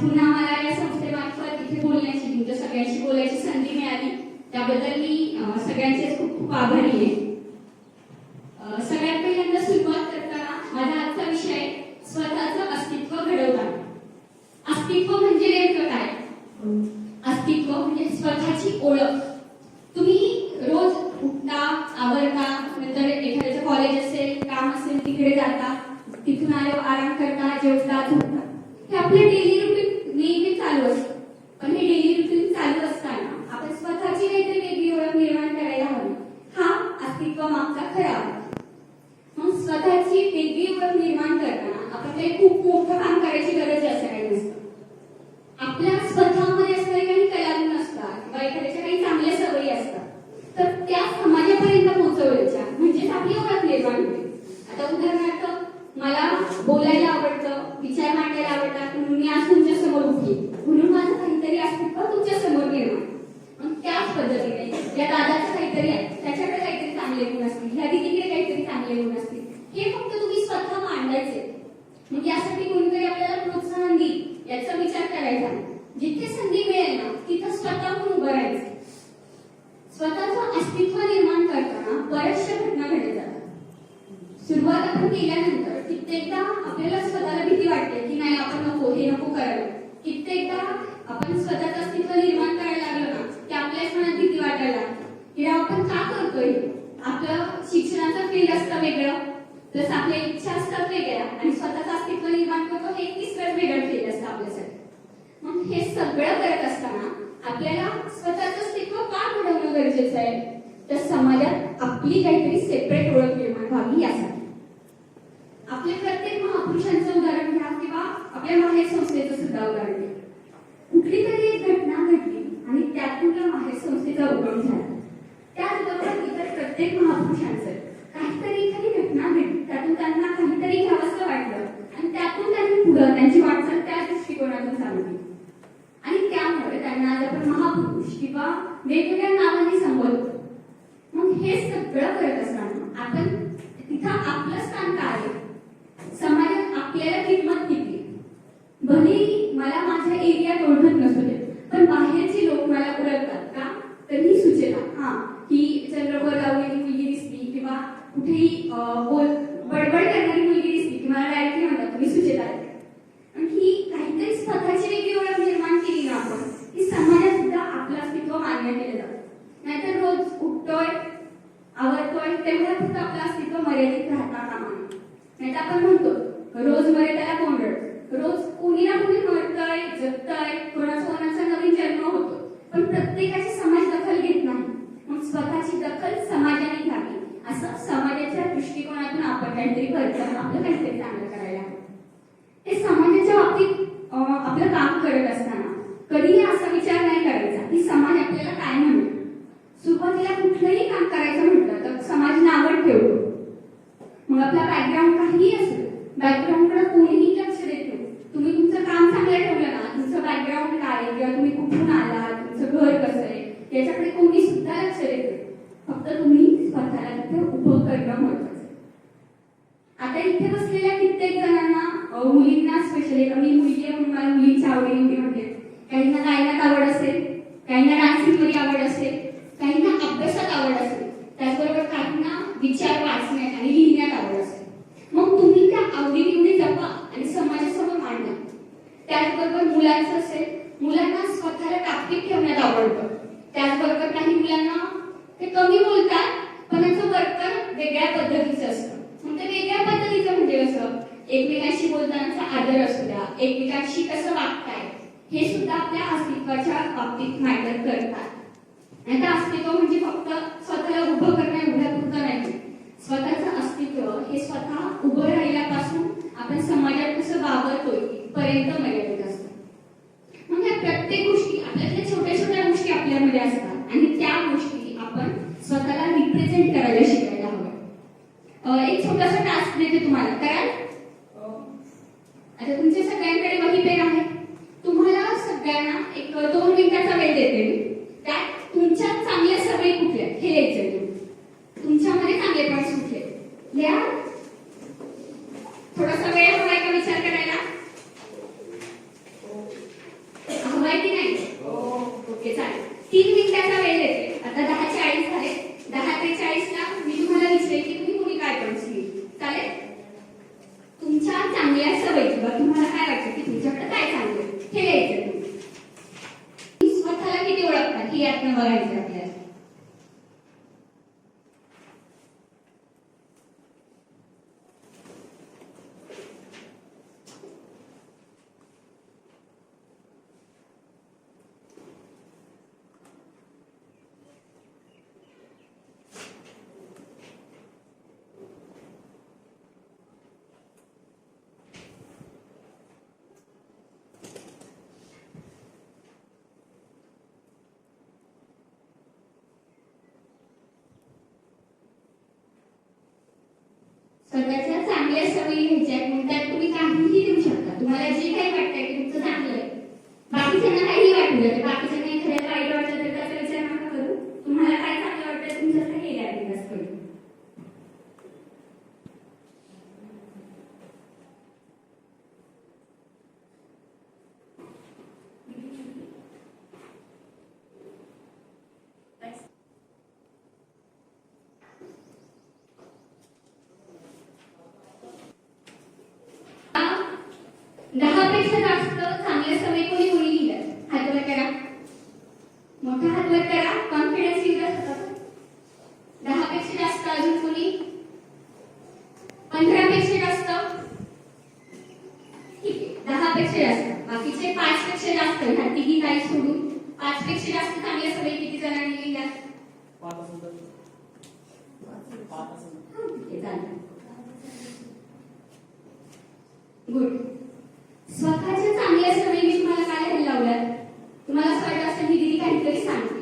पुन्हा मला या संस्थेमार्फत इथे बोलण्याची, तुमच्या सगळ्यांशी बोलायची संधी मिळाली, त्याबद्दल मी सगळ्यांचे खूप खूप आभारी आहे. सगळ्यात पहिल्यांदा सुरुवात करताना माझा आजचा विषय स्वतःचं अस्तित्व घडवताना. अस्तित्व म्हणजे नेमकं काय? अस्तित्व म्हणजे स्वतःची ओळख. तुम्ही रोज उठता, आवरता, नंतर एखाद्याचं कॉलेज असेल, काम असेल, तिकडे जाता, तिथून आल्यावर आराम करता, जेवता, झोपता. हे आपलं डेली रुटीन नेहमी चालू असतं. पण हे डेली रुटीन चालू असताना आपण स्वतःची काहीतरी वेगळी ओळख निर्माण करायला हवी. हा अस्तित्व मागचा खरा आहे. मग स्वतःची वेगळी ओळख निर्माण करताना आपण काही खूप मोठं काम करायची गरज असं काही नसतं. आपल्या स्वतःमध्ये असणारे काही कलागुण असतात किंवा एखाद्याच्या काही चांगल्या सवयी असतात, तर त्या समाजापर्यंत पोहोचवण्याच्या म्हणजेच आपली ओळख निर्माण होते. आता उदाहरणार्थ मला बोलायला आवडतं, विचार मांडायला आवडतात, म्हणून मी आज तुमच्या समोर उभी, म्हणून माझं काहीतरी अस्तित्व तुमच्या समोर निर्माण. मग त्याच पद्धतीने या दादाचं काहीतरी आहे, त्याच्याकडे काहीतरी चांगले गुण असतील, ह्या दीदीकडे काहीतरी चांगले गुण असतील, हे फक्त तुम्ही स्वतः मांडायचे. मग यासाठी कोणीतरी आपल्याला प्रोत्साहन देईल याचा विचार करायचा. जिथे संधी मिळेल ना तिथं स्वतःहून उभं राहायचं. स्वतःचं अस्तित्व निर्माण करताना बऱ्याचशा घटना घडत जातात. सुरुवात आपण केल्यानंतर कित्येकदा आपल्याला स्वतःला भीती वाटते की नाही आपण नको, हे नको करायला. कित्येकदा आपण स्वतःचं अस्तित्व निर्माण करायला लागलो ना की आपल्याच मनात भीती वाटायला लागते की आपण का करतोय. आपलं शिक्षणाचं फील्ड असतं वेगळं, जसं आपल्या इच्छा असतात वेगळ्या, आणि स्वतःचं अस्तित्व निर्माण करतो हे तिसरंच वेगळं फील्ड असतं आपल्यासाठी. मग हे सगळं करत असताना आपल्याला स्वतःचं अस्तित्व का घडवणं गरजेचं आहे, तर समाजात आपली काहीतरी सेपरेट ओळख निर्माण व्हावी यासाठी. आपल्या प्रत्येक महापुरुषांचं उदाहरण घ्या किंवा आपल्या माहेर संस्थेचं सुद्धा उदाहरण घ्या. कुठली तरी एक घटना घडली आणि त्यातून त्या माहेर संस्थेचा उगम झाला. त्याचबरोबर इतर प्रत्येक महापुरुषांचं काहीतरी एखादी घटना घडली, त्यातून त्यांना काहीतरी घ्यावंसं वाटलं आणि त्यातून त्यांनी पुढं त्यांची वाटचाल त्या दृष्टिकोनातून चालू केली. आणि त्यामुळे त्यांना आज आपण महापुरुष किंवा वेगवेगळ्या नावांनी संबोधतो. मग हे सगळं करत असताना आपण तिथं आपलं स्थान काय आहे, समाजात आपल्याला किंमत किती. भले मला माझ्या एरियात ओळखत नसू दे, पण बाहेरचे लोक मला ओळखतात का, तर ही सूचना ही चंद्रपूर लावलेली मुलगी दिसली किंवा कुठेही बडबड करणारी मुलगी दिसली की मला डायरेक्टली म्हणतात तुम्ही सुचेता. आणि ही काहीतरी स्वतःची वेगळी ओळख निर्माण केली ना आपण, की समाजात सुद्धा आपलं अस्तित्व मान्य केलं जातं. नाहीतर रोज उठतोय, आवडतोय, तेवढ्या फक्त आपलं अस्तित्व मर्यादित राहता कामा नये. नाहीतर आपण म्हणतो रोज मरे त्याला कोण रडतं. रोज कोणी ना कोणी मरतंय, जगतंय, कोणाचा नवीन जन्म होतो, पण प्रत्येकाची समाज दखल घेत नाही. मग स्वतःची दखल समाजाने घ्यावी, असं समाजाच्या दृष्टिकोनातून आपण काहीतरी करताना आपलं काहीतरी चांगलं करायला हवं. हे समाजाच्या बाबतीत आपलं काम करत असताना कधीही असा विचार नाही करायचा की समाज आपल्याला काय म्हणेल. सुरुवातीला कुठलंही काम करायचं म्हटलं तर समाज नावं ठेवतो. मग आपला बॅकग्राऊंड काहीही असेल, बॅकग्राऊंडकडे कोणीही लक्ष देत नाही. तुम्ही तुमचं काम चांगलं ठेवलं ना, तुमचं बॅकग्राऊंड काय किंवा तुम्ही कुठून आला, तुमचं घर कसं आहे, याच्याकडे कोणी सुद्धा लक्ष देत नाही. फक्त तुम्ही स्वतःला तिथे उभं करणं महत्वाचं. आता इथे बसलेल्या कित्येक जणांना मुलींना स्पेशली, मी मुलगी आहे म्हणून मला मुलींची आवड एवढी म्हणते. काहींना गायनात आवड असेल, काहींना डान्सिंग मध्ये आवड असेल, काहींना अभ्यासात आवड असेल, त्याचबरोबर काहींना विचार वाचण्यात आणि लिहिण्यात आवड असेल. मग तुम्ही त्या आवडी-निवडी जपा आणि समाजासमोर मांडा. त्याचबरोबर मुलांचं असेल, मुलांना स्वतःला टाकटीक ठेवण्यात आवडतं. त्याचबरोबर काही मुलांना ते कमी बोलतात पण त्याचं वर्तन वेगळ्या पद्धतीचं असतं. मग ते वेगळ्या पद्धतीचं म्हणजे कसं, एकमेकांशी बोलतानाचा आदर असू द्या, एकमेकांशी कसं वागताय, हे सुद्धा आपल्या अस्तित्वाच्या बाबतीत मॅटर करतात. आणि त्या अस्तित्व म्हणजे फक्त स्वतःला उभं करणं एवढ्यापुरतं नाही. स्वतःचं अस्तित्व हे स्वतः उभं राहिल्यापासून आपण समाजात कसं वावरतोय पर्यंत मर्यादित असतं. मग या प्रत्येक गोष्टी आपल्यातल्या छोट्या छोट्या गोष्टी आपल्यामध्ये असतात आणि त्या गोष्टी आपण स्वतःला रिप्रेझेंट करायला शिकायला हवं. एक छोटासा टास्क देते तुम्हाला, कराल? आता तुमच्या सगळ्यांकडे वही पेन आहे. तुम्हाला सगळ्यांना एक 2 मिनिटाचा वेळ देते मी. त्यात तुमच्या चांगल्या सवयी कुठल्या हे लिहायचं. तुमच्यामध्ये चांगले पॉइंट्स कुठले लिहा. थोडासा वेळ हवाय का विचार करायला? स्वतःच्या चांगल्या सवयी घ्यायच्या म्हणून त्यात तुम्ही काहीही देऊ शकता. तुम्हाला जे काही वाटतंय की तुमचं चांगलं आहे, बाकीच्यांना काही वाटू द्या, बाकीच्यांना एखाद्याला वाईट वाटलं तर त्याचा विचार नका करू. तुम्हाला काय चांगलं वाटतं तुमच्याकडे हे द्या विकास करू. दहा पेक्षा जास्त चांगल्या सवयी कोणी कोणी लिहिल्या? हात वर करा, मोठा हात वर करा. कॉन्फिडन्स लिहिलं होतं. 10 पेक्षा जास्त अजून कोणी? 15 पेक्षा जास्त? ठीक आहे, 10 पेक्षा जास्त. बाकीचे 5 पेक्षा जास्त, ह्या तिघी काही सोडून 5 पेक्षा जास्त चांगल्या सवयी किती जणांनी लिहिल्या? 5 गुड. स्वतःच्या चांगल्या सवयी मी तुम्हाला काय लिहायला लावल्यात? तुम्हाला असं वाटत असेल की दीदी काहीतरी सांगते,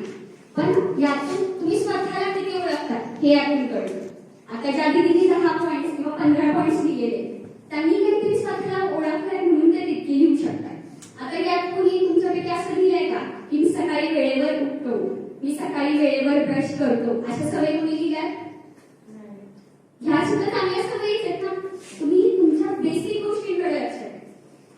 पण यातून तुम्ही स्वतःला किती ओळखता हे यातून कळतं. आता ज्या दीदीने 10 पॉईंट्स किंवा 15 पॉईंट्स लिहिलेले, त्यांनी काहीतरी स्वतःला ओळखलंय म्हणून ते तितके लिहू शकतात. आता यात कोणी तुमच्यापैकी असं लिहिलंय का की मी सकाळी वेळेवर उठतो, मी सकाळी वेळेवर ब्रश करतो, अशा सवयी कोणी लिहिल्या? ह्या सुद्धा चांगल्या सवयीच आहेत ना. तुम्ही तुमच्या बेसिक गोष्टींकडे लक्ष द्या.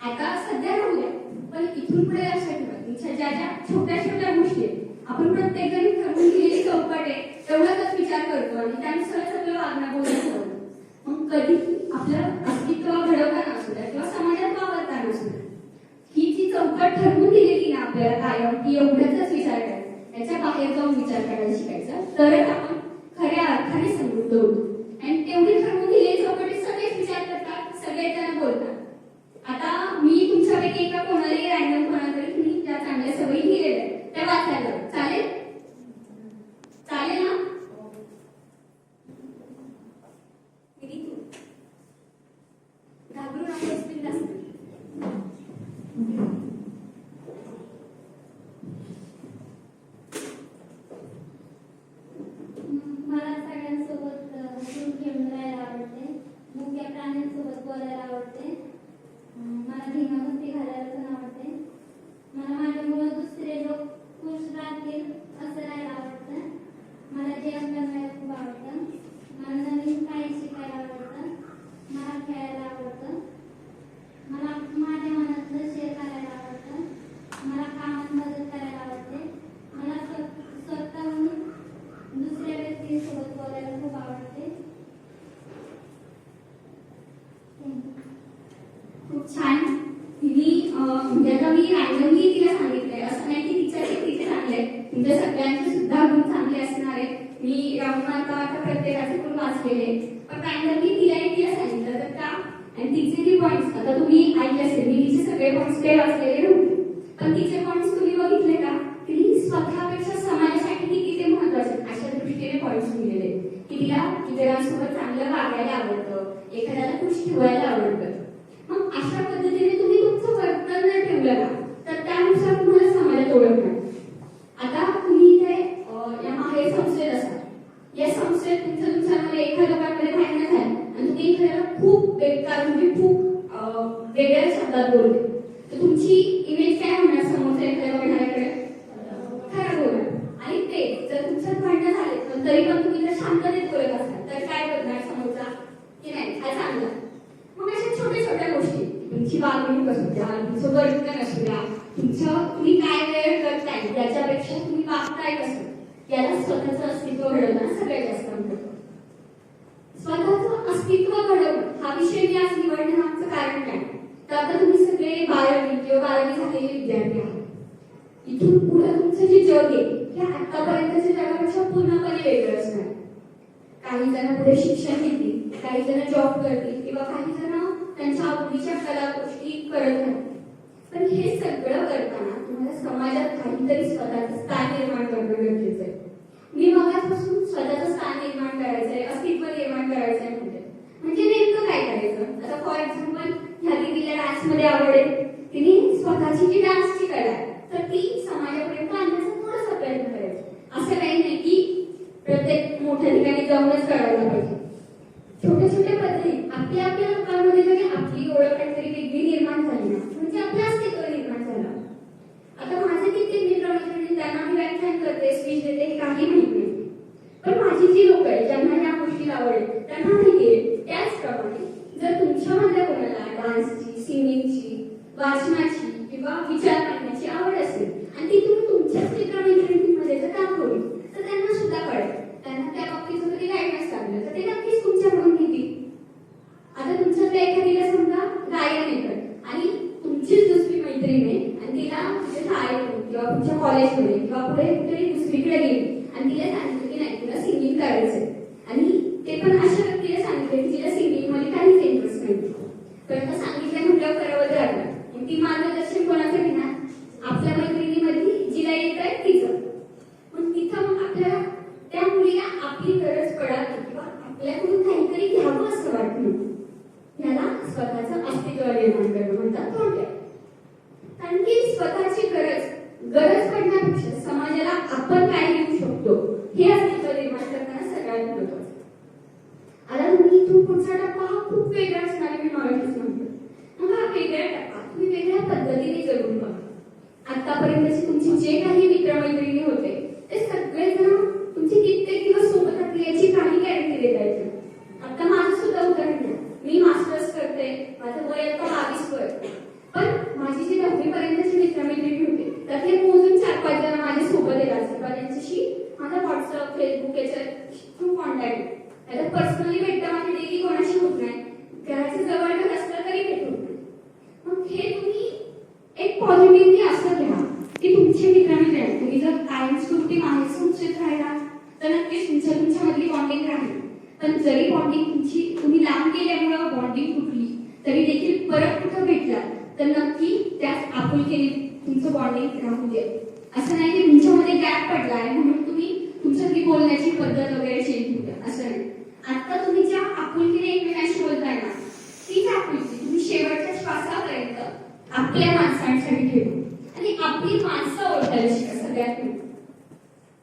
आता सध्या राहू द्या, पण इथून पुढे लक्षात ठेवा तुमच्या ज्या ज्या छोट्या छोट्या गोष्टी आहेत, आपण प्रत्येक जण ठरवून दिलेली चौकट आहे तेवढाच विचार करतो आणि त्यानुसारच आपलं वागणं बोलणं ठरवतो. मग कधी आपलं अस्तित्व घडवताना असू द्या किंवा समाजात वावरताना असू द्या, ही जी चौकट ठरवून दिलेली ना आपल्याला कायम, ती एवढ्याच विचार करायचा, त्याच्या बाहेर जाऊन विचार करायला शिकायचा, तरच आपण खऱ्या अर्थाने समृद्ध होतो. आणि तेवढी ठरवून दिलेली चौकटीत सगळेच विचार करतात, सगळेच जण बोलतात. आता मी तुमच्यापैकी एका कोणालाही रॅन्डम कोणाकडे तुम्ही ज्या चांगल्या सवयी लिहिलेल्या त्या वाचायला चालेल? चालेल ना? घाबरून आपण स्पीड असते. मला सगळ्यांसोबत खेळून राहायला आवडते, मुख्य प्राण्यांसोबत बोलायला आवडते, मला धिंगामस्ती घालायला पण आवडते, मला माझ्यामुळे दुसरे लोक खुश राहतील असं राहायला आवडतं, मला जेवण बनवायला खूप आवडतं, मला नवीन काही शिकायला आवडतं, मला खेळायला आवडतं, मला माझ्या मनातलं शेअर करायला आवडतं, मला कामात मदत करायला आवडते, मला स्वतःहून दुसऱ्या व्यक्तीसोबत बोलायला खूप आवडते. खूप छान. म्हणजे आता मी रॅन्डमली तिला सांगितलंय, असं नाही की तिचे चांगले आहेत, तुमच्या सगळ्यांचे सुद्धा गुण चांगले असणार आहेत. मी राऊंड मार्क आता प्रत्येकाचे गुण वाचलेले, पण रॅन्डमली तिला सांगितलं तर का, आणि तिचे जे पॉईंट्स आता तुम्ही ऐकले असेल, मी तिचे सगळे पॉईंट्स ते वाचलेले नव्हते, पण तिचे पॉईंट्स तुम्ही बघितले का? तिने स्वतःपेक्षा समाजासाठी किती ते महत्वाचे अशा दृष्टीने पॉईंट्स लिहिलेले, की तिला इतरांसोबत चांगलं वागायला आवडतं, एखाद्याला खुश ठेवायला आवडतं. मग अशा पद्धतीने तुम्ही तुमचं वर्तन जर ठेवलं ना, तर त्यानुसार तुम्हाला समाजात ओळखणार. आता तुम्ही इथे या मागे संस्थेत असाल, या संस्थेत तुमच्यामध्ये एखाद्या लोकांमध्ये भांडण झालं आणि तुम्ही एखाद्याला खूप बेकार म्हणजे खूप वेगळ्या शब्दात बोलले, तर तुमची इमेज काय होणार समोरच्या एखाद्या बघणाऱ्याकडे? खराब होणार. आणि ते जर तुमच्यात भांडण झाले पण तरी पण तुम्ही जर शांततेत बोलत असाल तर काय बघणार समोरचा की नाही हा चांगला. मग अशा छोट्या छोट्या गोष्टी, तुमची वागणूक असू द्या, तुमचं वर्तन असू द्या, तुम्ही काय वेळ करताय त्याच्यापेक्षा तुम्ही वागताय कसं, याला स्वतःचं अस्तित्व घडवताना सगळ्यात जास्त महत्त्व. स्वतःचं अस्तित्व घडवणं हा विषय मी आज निवडण्याचं कारण काय, तर आता तुम्ही सगळे 12वी किंवा 12वी झालेले विद्यार्थी आहात. इथून पुढे तुमचं जे जग आहे हे आतापर्यंतच्या जगापेक्षा पूर्णपणे वेगळं असणार. काही जण पुढे शिक्षण घेतील, काही जण जॉब करतील किंवा काही जण त्यांच्या आवडीच्या कला गोष्टी करत राहतील. पण हे सगळं करताना तुम्हाला समाजात काहीतरी स्वतःचं स्थान निर्माण करणं गरजेचं आहे. मी मगाचपासून स्वतःचं स्थान निर्माण करायचंय, अस्तित्व निर्माण करायचंय म्हणजे नेमकं काय करायचं. आता फॉर एक्झाम्पल ह्या दीदीला डान्समध्ये आवड आहे, तिने स्वतःची जी डान्सची कला आहे तर ती समाजापर्यंत आणण्याचा थोडासा प्रयत्न करायचा. असं काही नाही की प्रत्येक मोठ्या ठिकाणी जाऊनच करायला पाहिजे. छोट्या छोट्या पद्धती आपली ओळख काहीतरी वेगळी निर्माण झाली ना, म्हणजे आपलं अस्तित्व निर्माण झालं. आता माझे कित्येक मित्रमैत्रिणी, त्यांना मी व्याख्यान करते, स्पीच देते, हे काही माहित नाही. पण माझी जी लोक आहेत ज्यांना या गोष्टीला आवड आहे त्यांना माहिती आहे. त्याचप्रमाणे जर तुमच्यामधल्या कोणाला डान्सची, सिंगिंगची, वाचनाची किंवा विचार करण्याची आवड असेल आणि ती तुम्ही तुमच्याच मित्रमैत्रिणींमध्ये जर दाखवली तर त्यांना सुद्धा कळेल. त्यांना त्या बाबतीत जर कधी गायडन्स लागलं तर ते नक्कीच तुमच्याकडून घेतील. आता तुमच्यातल्या एखादीला समजा गायन येतं आणि तुमचीच दुसरी मैत्रीण आहे आणि तिला तुझ्या शाळेतून किंवा तुमच्या कॉलेजमध्ये किंवा पुढे कुठेतरी दुसरीकडे गेली आणि तिला सांगितलं की नाही तुला सिंगिंग करायचंय आणि ते पण अशा व्यक्तीला सांगितलं की तिला सिंगिंग मध्ये काहीच इंटरेस्ट नाही. पण सांगितलं म्हटलं करावं लागलं. मग ती मार्गदर्शन कोणाचं घेणार? आपल्या मैत्रिणीमध्ये जिला येत आहे तिचं. मग तिथं मग आपल्याला त्या मुलीला आपली गरज पडावी किंवा आपल्याकडून काहीतरी घ्यावं असं वाटतं. याला स्वतःचं अस्तित्व निर्माण करणं म्हणतात थोडक्यात. कारण की स्वतःची गरज पडण्यापेक्षा समाजाला आपण काय देऊ शकतो हे अस्तित्व निर्माण करताना सगळ्यात महत्त्वाचं. आता तुम्ही इथून पुढचा टप्पा हा खूप वेगळा असणार आहे, मी मराठीच म्हणतो. मग हा वेगळा टप्पा तुम्ही वेगळ्या पद्धतीने जगून बघा. आतापर्यंतचे तुमचे जे काही मित्रमैत्रिणी होते ते सगळेजण तुमचे कित्येक दिवस सोबत राहतील याची काही गॅरंटी देता येते. आता माझं सुद्धा उदाहरण घ्या. मी मास्टर्स करते, माझं वय आता 22 वय. पण माझी जी 10वी पर्यंतची मित्रमैत्रिणी होते त्यातले मोजून 4-5 जण माझ्या सोबत येतात किंवा त्यांच्याशी माझा व्हॉट्सअप, फेसबुक याच्या थ्रू कॉन्टॅक्ट आहे. आता पर्सनली भेटता माझी डेली कोणाशी होत नाही, घराच्या जवळ घर असलं तरी भेट होत नाही. मग हे तुम्ही एक पॉझिटिव्हली असं घ्या की तुमचे मित्रमैत्रिणी तुम्ही जर कायमस्वरूपी माहेर संस्थेत राहिला तर नक्कीच तुमच्यामधली बॉन्डिंग राहील. पण जरी बॉन्डिंग तुम्ही लांब गेल्यामुळे बॉन्डिंग तुटली तरी देखील परत कुठं भेटला तर नक्की त्याच आपुलकीने तुमचं बॉन्डिंग राहू द्या. असं नाही की तुमच्यामध्ये गॅप पडलाय म्हणून तुम्ही तुमच्यातली बोलण्याची पद्धत वगैरे चेंज होऊ द्या, असं नाही. आता तुम्ही ज्या आपुलकीने एकमेकांशी बोलताय ना तीच आपुलकी तुम्ही शेवटच्या श्वासापर्यंत आपल्या माणसांसाठी ठेवू आणि आपली माणसं ओळखायला शिका. सगळ्यात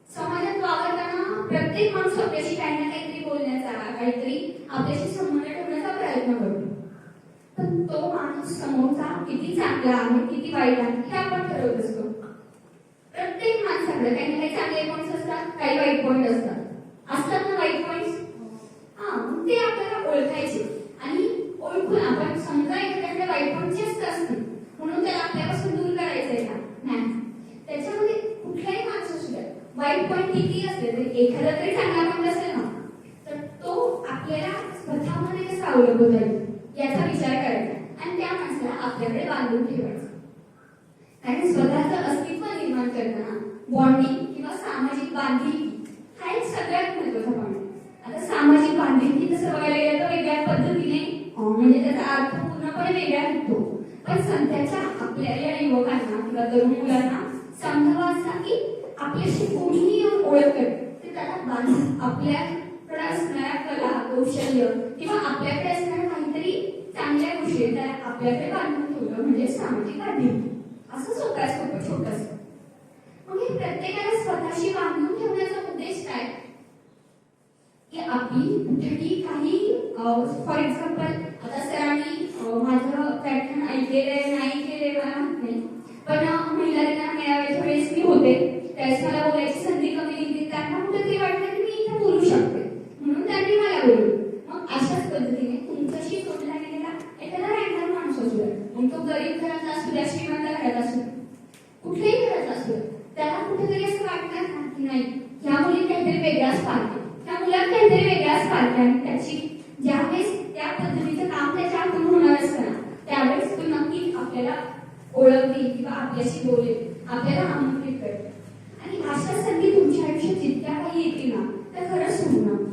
समाजात वावरताना प्रत्येक माणूस आपल्याशी काही ना काहीतरी बोलण्याचा, काहीतरी आपल्याशी संबंध ठेवण्याचा प्रयत्न करतो. पण तो माणूस समोरचा किती चांगला आहे किती वाईट आहे हे आपण ठरवत असतो. प्रत्येक माणसाकडे काही ना काही चांगले पॉईंट्स असतात, काही वाईट पॉईंट असतात ना वाईट पॉईंट्स. ते आपल्याला ओळखायचे आणि ओळखून आपण समजा एखाद्याकडे वाईट पॉईंट जास्त असतील म्हणून त्याला आपल्यापासून दूर करायचंय का? नाही. त्याच्यामध्ये कुठल्याही माणूस असू द्या वाईट पॉईंट किती असले तरी एखादा तरी चांगला पॉईंट असेल ना तर तो आपल्याला स्वतःमध्ये कसा अवलंबून जाईल याचा विचार करायचा आणि त्या माणसाला आपल्याकडे बांधून ठेवायचं. कारण स्वतःचं अस्तित्व निर्माण करताना बॉन्डिंग किंवा सामाजिक बांधिलकी हा एक सगळ्यात महत्त्वाचा पॉईंट. आता सामाजिक बांधिलकी तसं बघायला गेलं तर वेगळ्या पद्धतीने म्हणजे त्याचा अर्थ पूर्णपणे वेगळा निघतो. पण सध्याच्या आपल्या या युवकांना किंवा तरुण मुलांना समजावा असा की आपल्याशी कोणीही येऊन ओळख करते ते त्याला बांधून आपल्याकडे असणाऱ्या कला, कौशल्य किंवा आपल्याकडे असणाऱ्या काहीतरी चांगल्या गोष्टी त्याला आपल्याकडे बांधून ठेवलं म्हणजे सामाजिक बांधिलकी. असं सोपं छोटंसं. मग हे प्रत्येकाला स्वतःशी बांधून ठेवण्याचा उद्देश काय की आपली कुठेही काही फॉर एक्झाम्पल आता सरांनी माझं व्याख्यान ऐकलेलं नाही केले मला माहित नाही पण महिला दिना मेळाव्याच्या वेळेस मी होते त्यावेळेस मला बोलायची संधी कमी दिली. त्यांना कुठेतरी वाटलं की मी इथे बोलू शकते म्हणून त्यांनी मला बोलवलं. मग अशाच पद्धतीने तुमच्याशी जोडला गेलेला एखादा रँडम माणूस असू द्या, मग तो गरीब घराचा असू द्या, श्रीमंत घरात असू द्या, कुठल्याही घरात असू द्या, त्याला कुठेतरी असं वाटणार ना की नाही ह्या मुलीत काहीतरी वेगळाच पार्ट आहे, त्या मुलात काहीतरी वेगळाच पार्ट आहे. त्याची ज्यावेळेस त्या पद्धतीचं काम त्याच्या हातून होणार असतं ना त्यावेळेस तो नक्कीच आपल्याला ओळखते किंवा आपल्याशी बोलेल, आपल्याला आमंत्रित करते. आणि अशा संधी तुमच्या आयुष्यात जितक्या काही येतील ना त्या खरंच सोडू नका.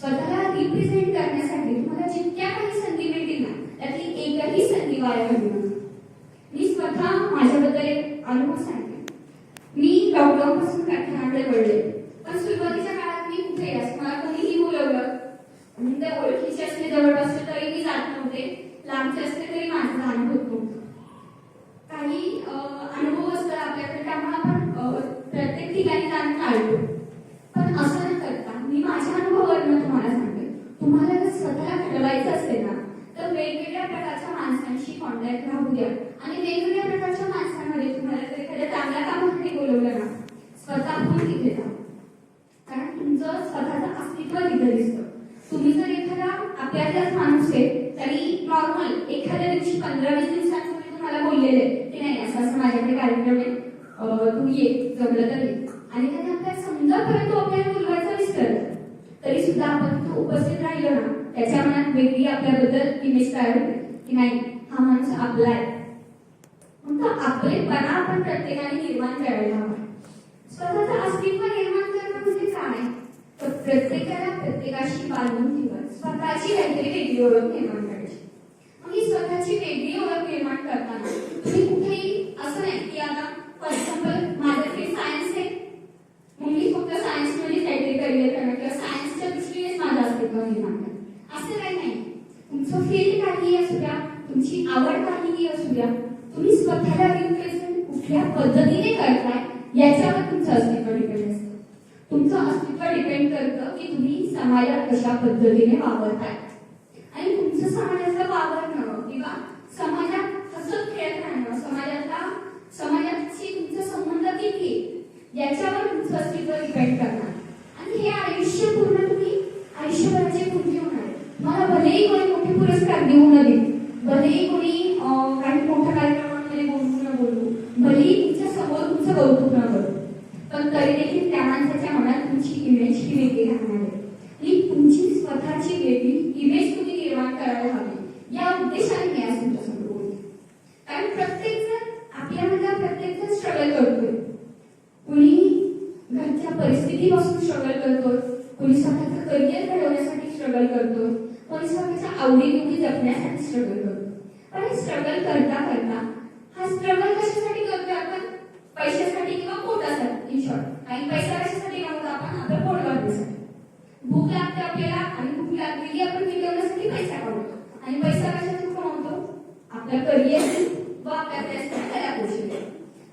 स्वतःला रिप्रेझेंट करण्यासाठी तुम्हाला जितक्या काही संधी मिळतील ना त्यातली एकही संधी वाया घालू नका. मी स्वतः माझ्याबद्दल एक अनुभव सांगते. मी लॉकडाऊन पासून कारखान्याकडे वळले पण सुरुवातीच्या काळात मी कुठे असं मला कोणीही बोलवलं म्हणजे ओळखीचे असले जवळपास तरी मी जात नव्हते, लांबचे असले तरी माझं जाणं होत नव्हतं. काही अनुभव असतात आपल्याकडे त्यामुळे आपण प्रत्येक ठिकाणी जाणं टाळतो. पण असं न करता मी माझ्या अनुभवावरून तुम्हाला सांगते तुम्हाला जर स्वतःला घडवायचं असेल ना तर वेगवेगळ्या प्रकारच्या माणसांशी कॉन्टॅक्ट राहू द्या आणि वेगवेगळ्या प्रकारच्या माणसांमध्ये तुम्हाला जर एखाद्या चांगल्या कामासाठी बोलवलं ना, स्वतःहून तिथे जा. कारण तुमचं स्वतःचं अस्तित्व तिथे दिसतं. तुम्ही जर एखादा आपल्यातलाच माणूस आहे तरी नॉर्मल एखाद्या दिवशी 15-20 दिवसांपूर्वी तुम्हाला बोललेले की नाही असं असं माझ्याकडे कार्यक्रम आहे, तू ये, जमलं तर ये. आणि कधी आपल्याला समजा परंतु आपल्याला बोलवायचं विसरलं तरी सुद्धा आपण तिथे उपस्थित राहिलो ना, त्याच्या मनात वेगळी आपल्याबद्दल इमेज तयार होते की नाही हा माणूस आपला आहे. म्हणून आपलेपणा आपण प्रत्येकाने निर्माण करायला हवा. स्वतःचं अस्तित्व निर्माण करणं म्हणजे काय, तर प्रत्येकाला प्रत्येकाशी बांधून ठेवत स्वतःची काहीतरी वेगळी ओळख निर्माण करायची. मग ही स्वतःची वेगळी ओळख निर्माण करताना तुम्ही कुठेही असं नाही की आता फॉर एक्झाम्पल माझ्याकडे सायन्स आहे, मग मी फक्त सायन्स मध्ये काहीतरी करिअर करणं किंवा सायन्सच्या दृष्टीनेच माझं अस्तित्व निर्माण करणं असं काही नाही. तुमचं फील्ड काहीही असू द्या, तुमची आवड काहीही असू द्या, तुम्ही स्वतःला रिप्रेझेंट कुठल्या पद्धतीने करताय याच्यावर तुमचं अस्तित्व डिपेंड असतं. तुमचं अस्तित्व डिपेंड करतं की तुम्ही समाजात कशा पद्धतीने वावरताय आणि तुमचं समाजाचं वावरणं किंवा समाजात हसत खेळत राहणं, समाजाशी तुमचा संबंध किती याच्यावर तुमचं अस्तित्व डिपेंड करणार. आणि हे आयुष्य पूर्ण तुम्ही आयुष्यभराची पूर्ती होणार आहे. मला भलेही कोणी मोठे पुरस्कार देऊ न दे, भलेही कोणी काही मोठ्या कार्यक्रमांमध्ये बोलू, भलेही तुमच्या समोर तुमचं कौतुक न करू, पण तरी देखील त्या माणसाच्या मनात तुमची इमेज ही वेगळी राहणार आहे. ही तुमची स्वतःची वेगळी इमेज तुम्ही निर्माण करायला हवी या उद्देशाने मी आज तुमच्यासमोर बोलते. कारण प्रत्येकजण स्ट्रगल करतोय. कुणी घरच्या परिस्थितीपासून स्ट्रगल करतोय, कुणी स्वतःचं करिअर घडवण्यासाठी स्ट्रगल करतोय, कोणी स्वतःच्या आवडीनिवडी जपण्यासाठी स्ट्रगल करतोय. पण हे स्ट्रगल करता करता हा स्ट्रगल कशासाठी करतोय आपण, पैशासाठी किंवा पोटासाठी. इन शॉर्ट आणि पैसा कशासाठी कमवतो आपण, आपलं पोट भरण्यासाठी. भूक लागते आपल्याला आणि भूक लागलेली आपण मिटवण्यासाठी पैसा कमवतो. आणि पैसा कशातून कमवतो, आपलं करिअर व आपल्या कला कौशल्य.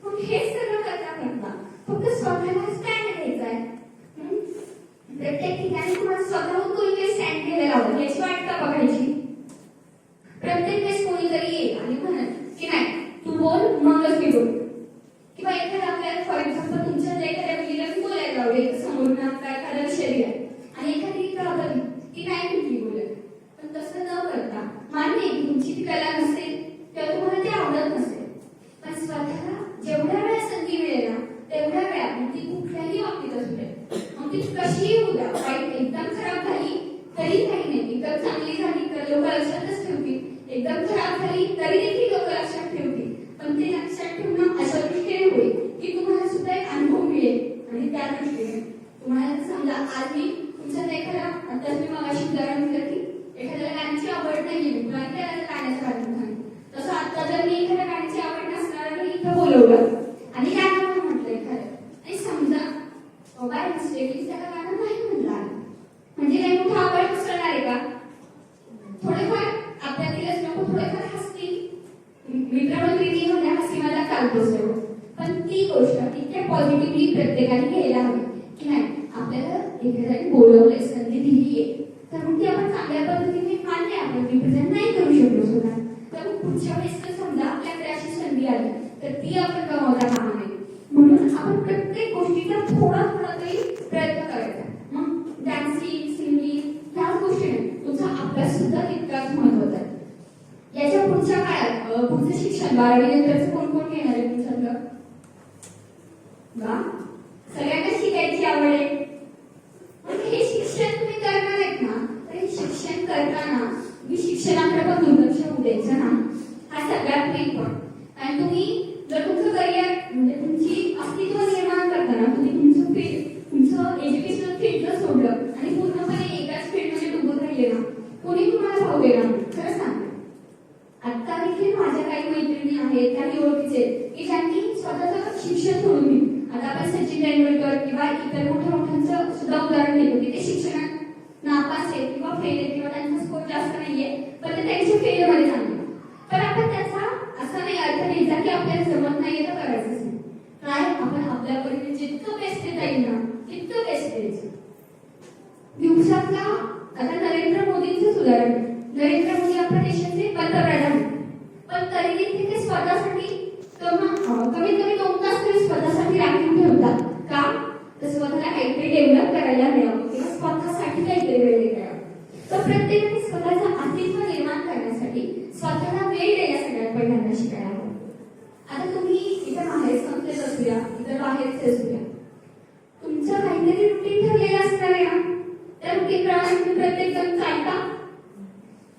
मग हे सगळं करता करता फक्त स्वतःला स्टँड घ्यायचा आहे. प्रत्येक ठिकाणी तुम्हाला स्वतःहून कोणीतरी स्टँड घ्यायला लावलं याची वाट का बघायची. प्रत्येक वेळेस कोणीतरी येईल आणि म्हणत की नाही तू बोल मगच मी बोल, किंवा एखादा आपल्याला फॉर एक्झाम्पल तुमच्या एखाद्या मुलीला बोलायला लावले समोरून आपला एखादा विषय दिला आणि एखादी प्रॉब्लेम की नाही कुठली बोलत. पण तसं न करता मान्य की तुमची ती कला नसेल किंवा तुम्हाला ते आवडत नसेल, पण स्वतःला जेवढ्या वेळा संधी मिळेल ना तेवढ्या वेळा ती कुठल्याही बाबतीत असू दे, मग ती कशीही होऊ द्या, वाईट एकदम खराब झाली तरी काही नाही, एकदम चांगली झाली तर लोक लक्षातच ठेवतील, एकदम खराब झाली तरी देखील लोक लक्षात ठेवतील. पण ते लक्षात ठेवणं अशा दृष्टीने होईल की तुम्हाला सुद्धा एक अनुभव मिळेल. आणि त्या दृष्टीने तुम्हाला समजा आज मी तुमच्यात एखादा, आता मी मगाशी उदाहरण दिलं की एखाद्याला गाण्याची आवड नाहीये, तुला त्याला गाण्याचं कारण सांगितलं, तसं आता जर मी एखाद्या गाण्याची आवड नसणाऱ्याला इथं बोलवलं आणि गाणं म्हणून म्हटलं एखादं आणि समजा बाय मिस्टेकली त्याला गाणं नाही म्हणलं म्हणजे काही मोठं आवड नसणार आहे का. थोडेफार आपल्यातीलच नको थोडेफार हसतील, मित्रमैत्रिणी म्हणजे हसी मला चालतोच तेवढं, पण ती गोष्ट इतक्या पॉझिटिव्हली प्रत्येकाने घ्यायला हवी की नाही आपल्याला एखाद्याने बोलवलंय, संधी दिलीये तर मग ती आपण चांगल्या पद्धतीने मान्य आपण रिप्रेझेंट नाही करू शकलो सुद्धा, तर मग पुढच्या वेळेस जर समजा आपल्याकडे अशी संधी आली तर ती आपण गमावता कामा नये. म्हणून आपण प्रत्येक गोष्टीचा थोडा तरी प्रयत्न करायचा. मग डान्सिंग, सिंगिंग ह्याच गोष्टी नाही, तुमचा अभ्यास सुद्धा तितकाच महत्वाचा आहे. याच्या पुढच्या काळात पुढचं शिक्षण 12वी नंतरचं कोण कोण घेणार आहे तुमच्यातलं? सगळ्यांना शिकायची आवड आहे. पण हे शिक्षण तुम्ही करणार आहेत ना, तर हे शिक्षण करताना तुम्ही शिक्षणाकडे पण दुर्लक्ष होऊ द्यायचं ना, हा सगळ्यात मेन पॉईंट. आणि तुम्ही जर तुमचं करिअर म्हणजे तुमची अस्तित्व निर्माण करताना तुम्ही तुमचं फील्ड, तुमचं एज्युकेशनल फील्ड जर सोडलं आणि पूर्णपणे एकाच फील्डमध्ये डुबून राहिले ना, कोणी तुम्हाला भाव देणार नाही. खरं सांग, आता देखील माझ्या काही मैत्रिणी आहेत, काही ओळखीचे की ज्यांनी स्वतःचं शिक्षण सोडून दिलं. आता आपण सचिन तेंडुलकर किंवा इतर मोठ्यांचं सुद्धा उदाहरण घेतो की ते शिक्षणात नापास आहेत किंवा फेल आहेत किंवा त्यांचा स्कोर जास्त नाहीये, पण ते त्यांच्या फील्डमध्ये चांगले. पण आपण त्याचा असा नाही अर्थ घ्यायचा की आपल्याला जमत नाहीये तर करायचंच नाही. काय आपण आपल्या परीने जितकं बेस्ट देता येईल ना तितकं बेस्ट द्यायचं. दिवसातला आता नरेंद्र मोदींचंच उदाहरण, नरेंद्र मोदी आपल्या देशात तरी तिथे स्वतःसाठी कमीत कमी 2 तास तरी स्वतःसाठी राखून ठेवतात. का? तर स्वतःला काहीतरी डेव्हलप करायला मिळावं किंवा स्वतःसाठी काहीतरी वेळ द्यावा. तर प्रत्येकाने स्वतःचं अस्तित्व निर्माण करण्यासाठी स्वतःला वेळ द्यायला सगळ्यात पहिल्यांदा शिकायला हवं. आता तुम्ही इथे बाहेर संस्थेत असूया, इतर बाहेरचे असूया, तुमचं काहीतरी रुटीन ठरलेलं असणार आहे ना. त्या रुटीन प्रमाणे तुम्ही प्रत्येक जण चालता.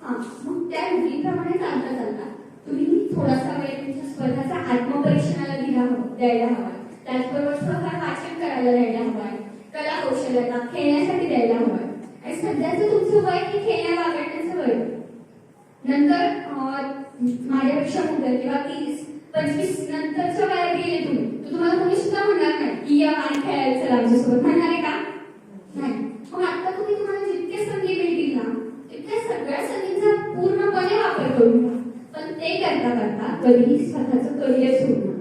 मग त्या रुटीन प्रमाणे चालता चालता तुम्ही थोडासा वेळ तुमच्या स्वतःच्या आत्मपरीक्षणाला द्यायला हवा. त्याचबरोबर थोडंफार वाचन करायला द्यायला हवंय, कला कौशल्याला खेळण्यासाठी द्यायला हवंय. आणि सध्याचं तुमचं वय हे खेळण्या वागण्याचं वय. नंतर माझ्यापेक्षा मोठं किंवा 30-25 नंतरच्या वयात गेले तुम्ही, तर तुम्हाला कोणी सुद्धा म्हणणार नाही की या आणि खेळायला चला आमच्यासोबत, म्हणणार आहे का? नाही. मग आता तुम्हाला जितके संधी मिळतील ना, तितक्या सगळ्या संधींचा पूर्णपणे वापर करू नका. पण ते करता करता कधीही स्वतःचं करिअर सोडू नका.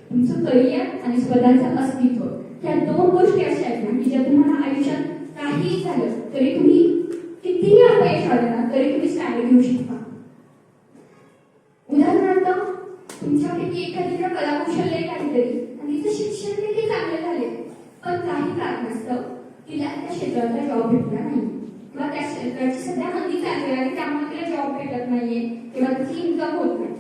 तुमचं करिअर आणि स्वतःचं अस्तित्व या 2 गोष्टी अशा आहेत ना की ज्या तुम्हाला आयुष्यात काहीही झालं तरी तुम्ही कितीही अपयश आलं ना तरी तुम्ही स्टँड घेऊ शकता. उदाहरणार्थ तुमच्यापैकी एखादीला कला कौशल्य काहीतरी आणि तिचं शिक्षण देखील चांगले झाले, पण काही कारणास्तव तिला त्या क्षेत्रातला जॉब भेटला नाही किंवा त्या क्षेत्राची सध्या मंदी चालू आहे आणि त्यामुळे तिला जॉब भेटत नाहीये किंवा तिची इन्कम होत नाही.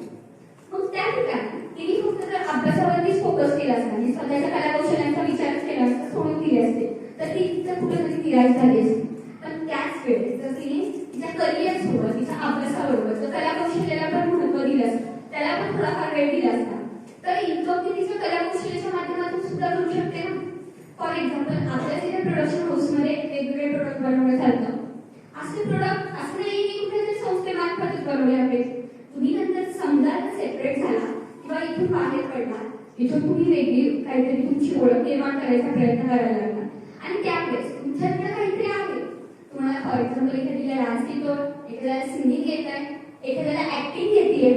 मग त्या ठिकाणी तिने फक्त जर अभ्यासावरतीच फोकस केला असता आणि स्वतःच्या कला कौशल्यांचा विचारच केला असता, सोडून दिले असते, तर ती तिचं कुठेतरी निराश झाली असती. पण त्याच वेळेस जर तिने तिच्या करिअर सोबत तिच्या अभ्यासाबरोबर जर कला कौशल्याला पण महत्त्व दिलं असतं, त्याला पण थोडाफार वेळ दिला असता, तर इन्कम ती तिच्या कला कौशल्याच्या माध्यमातून सुद्धा करू शकते ना. फॉर एक्झाम्पल आपल्या तिथे प्रोडक्शन हाऊसमध्ये वेगवेगळे प्रोडक्ट बनवण्यात चालतं. असे प्रोडक्ट असं नाही की कुठेतरी संस्थेमार्फतच बनवले आहेत. तुम्ही नंतर समजा सेपरेट झाला किंवा इथून बाहेर पडला, इथून तुम्ही वेगळी काहीतरी तुमची ओळख निर्माण करायचा प्रयत्न करायला लागला आणि त्यावेळेस तुमच्याकडे काहीतरी आहे. तुम्हाला फॉर एक्झाम्पल एखाद्याला डान्स येतो, एखाद्याला सिंगिंग येत आहे, एखाद्याला ऍक्टिंग येते,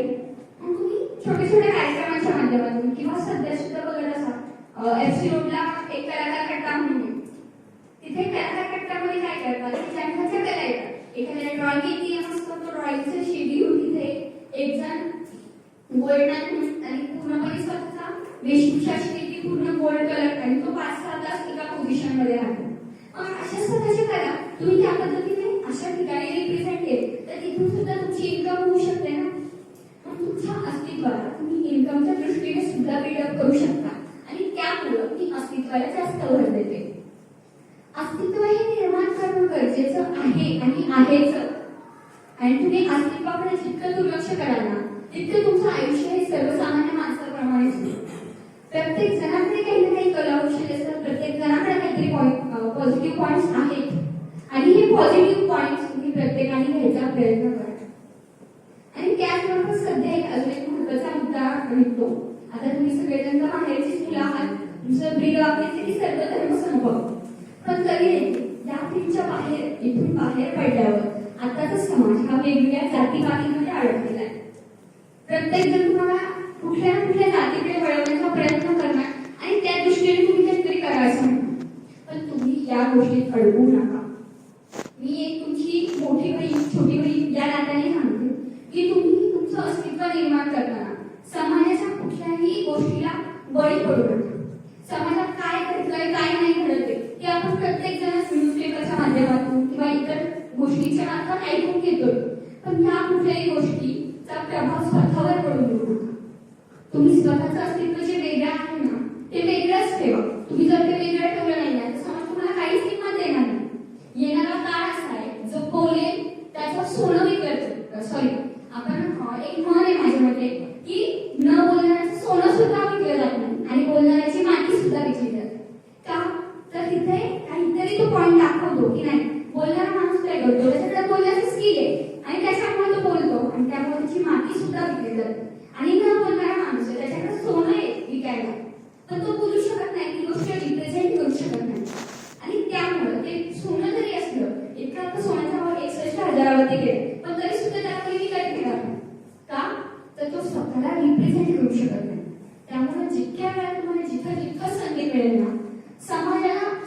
मग तुम्ही छोटे छोटे कार्यक्रमाच्या माध्यमातून किंवा सध्या सुद्धा बघत असा एफसी रोडला एक कलाकार कट्टा म्हणून तिथे कलाकार कट्टामध्ये काय करतात की ज्यांच्या कला येतात, एखाद्याला ड्रॉइंग येते मस्त तो ड्रॉइंगचं शेड्यूल तिथे एक जण गोल्ड आणि पूर्णपणे स्वतःचा वेशभूषा अशी पूर्ण गोल्ड कलर आणि तो 5-6 तास एका पोझिशन मध्ये राहतो. अशा स्वतःच्या कला तुम्ही त्या पद्धतीने अशा ठिकाणी रिप्रेझेंट केले तर तिथून सुद्धा तुमची इन्कम होऊ शकते ना. मग तुमच्या अस्तित्वाला तुम्ही इन्कमच्या दृष्टीने सुद्धा बिल्डअप करू शकता आणि त्यामुळे ती अस्तित्वाला जास्त भर देते. अस्तित्व हे निर्माण करणं गरजेचं आहे आणि आहेच. आणि तुम्ही अस्तित्वाकडे जितकं दुर्लक्ष कराल ना तितकं तुमचं आयुष्य हे सर्वसामान्य माणसाप्रमाणेच होईल. प्रत्येक जणाकडे काही ना काही कला कौशल्य असतात, प्रत्येक जणाकडे काहीतरी पॉझिटिव्ह पॉइंट्स आहेत आणि हे पॉझिटिव्ह पॉइंट्स तुम्ही प्रत्येकाने घ्यायचा प्रयत्न करा. आणि त्याचबरोबर सध्या अजून एक महत्त्वाचा मुद्दा निघतो. आता तुम्ही सगळेजण तर बाहेरचीच मुलं आहात, तुमचं ब्रीड वापरायचे की सर्व धर्म समभाव, पण तरी या फील्डच्या बाहेर इथून बाहेर पडल्यावर आताचा समाज हा वेगवेगळ्या जातीपातीमध्ये अडकलेला आहे. प्रत्येक जण तुम्हाला कुठल्या ना कुठल्या जातीकडे वळवण्याचा प्रयत्न करणार आणि त्या दृष्टीने तुम्ही काहीतरी करायचं म्हणणार, पण तुम्ही या गोष्टीत अडकू नका. मी एक तुमची मोठी बहीण छोटी बहीण या नात्याने सांगते की तुम्ही तुमचं अस्तित्व निर्माण करताना समाजाच्या कुठल्याही गोष्टीला बळी पडू नका. समाजात काय घडतंय काय नाही घडत हे आपण प्रत्येक जण न्यूजपेपरच्या माध्यमातून किंवा इतर गोष्टीच्या मार्फत ऐकून घेतोय, पण या कुठल्याही गोष्टीचा प्रभाव स्वतःवर पडू देऊ नका. तुम्ही स्वतःचं अस्तित्व जे वेगळं आहे ना ते वेगळंच ठेवा. तुम्ही जर ते वेगळं ठेवलं नाही ना तर समाज तुम्हाला काहीच किंमत देणार नाही. येणारा काळ असा आहे जो बोलेल त्याचं सोनं विकत, सॉरी आपण एक म्हण आहे माझ्या मते की न बोलणाऱ्याचं सोनं सुद्धा विकलं जात नाही आणि बोलणाऱ्याची माती सुद्धा विकली जाते. का? तर तिथे काहीतरी तो पॉइंट दाखवतो की नाही बोलणारा माणूस काय करतो, त्याच्याकडे बोलण्याचं स्किल आहे आणि त्याच्यामुळे तो बोलतो आणि त्यामुळे त्याची माती सुद्धा विकली जाते. आणि न बोलणारा माणूस आहे त्याच्याकडे सोनं आहे विकायला, पण तो बोलू शकत नाही, ती गोष्ट रिप्रेझेंट करू शकत नाही आणि त्यामुळे ते सोनं जरी असलं इतका आता सोन्याचा भाव 61,000वरती गेला पण तरी सुद्धा त्यामुळे विकत घेणार का? तर तो स्वतःला रिप्रेझेंट करू शकत नाही. त्यामुळे जितक्या वेळा तुम्हाला जिथं संधी मिळेल ना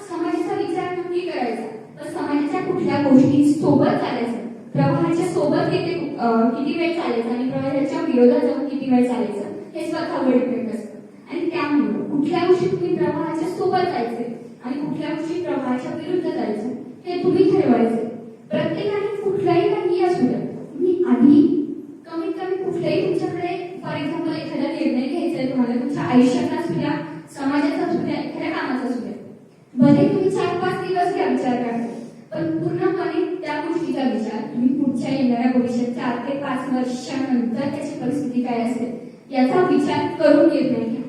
समाजाचा विचार नक्की करायचा, तर समाजाच्या कुठल्या गोष्टी सोबत चालायचं, प्रवाहाच्या सोबत किती वेळ चालायचं आणि प्रवाहाच्या विरोधात जाऊन किती स्थितीवर चालायचं हे स्वतःवर डिपेंड असतं. आणि त्यामुळे कुठल्या गोष्टी तुम्ही प्रवाहाच्या सोबत जायचे आणि कुठल्या गोष्टी प्रवाहाच्या विरुद्ध जायचं हे तुम्ही ठरवायचे. प्रत्येकाने कुठलाही काही असू द्या, तुम्ही आधी कमीत कमी कुठल्याही तुमच्याकडे फॉर एक्झाम्पल एखादा निर्णय घ्यायचा आहे तुम्हाला, तुमच्या आयुष्याचा असू द्या, समाजाचा असू द्या, एखाद्या कामाचा असू द्या, भले तुम्ही 4-5 दिवस घ्या विचार करा, पण पूर्णपणे त्या गोष्टीचा विचार तुम्ही पुढच्या येणाऱ्या भविष्यात 4 ते 5 वर्षानंतर त्याची परिस्थिती काय असेल याचा विचार करून निर्णय घ्या.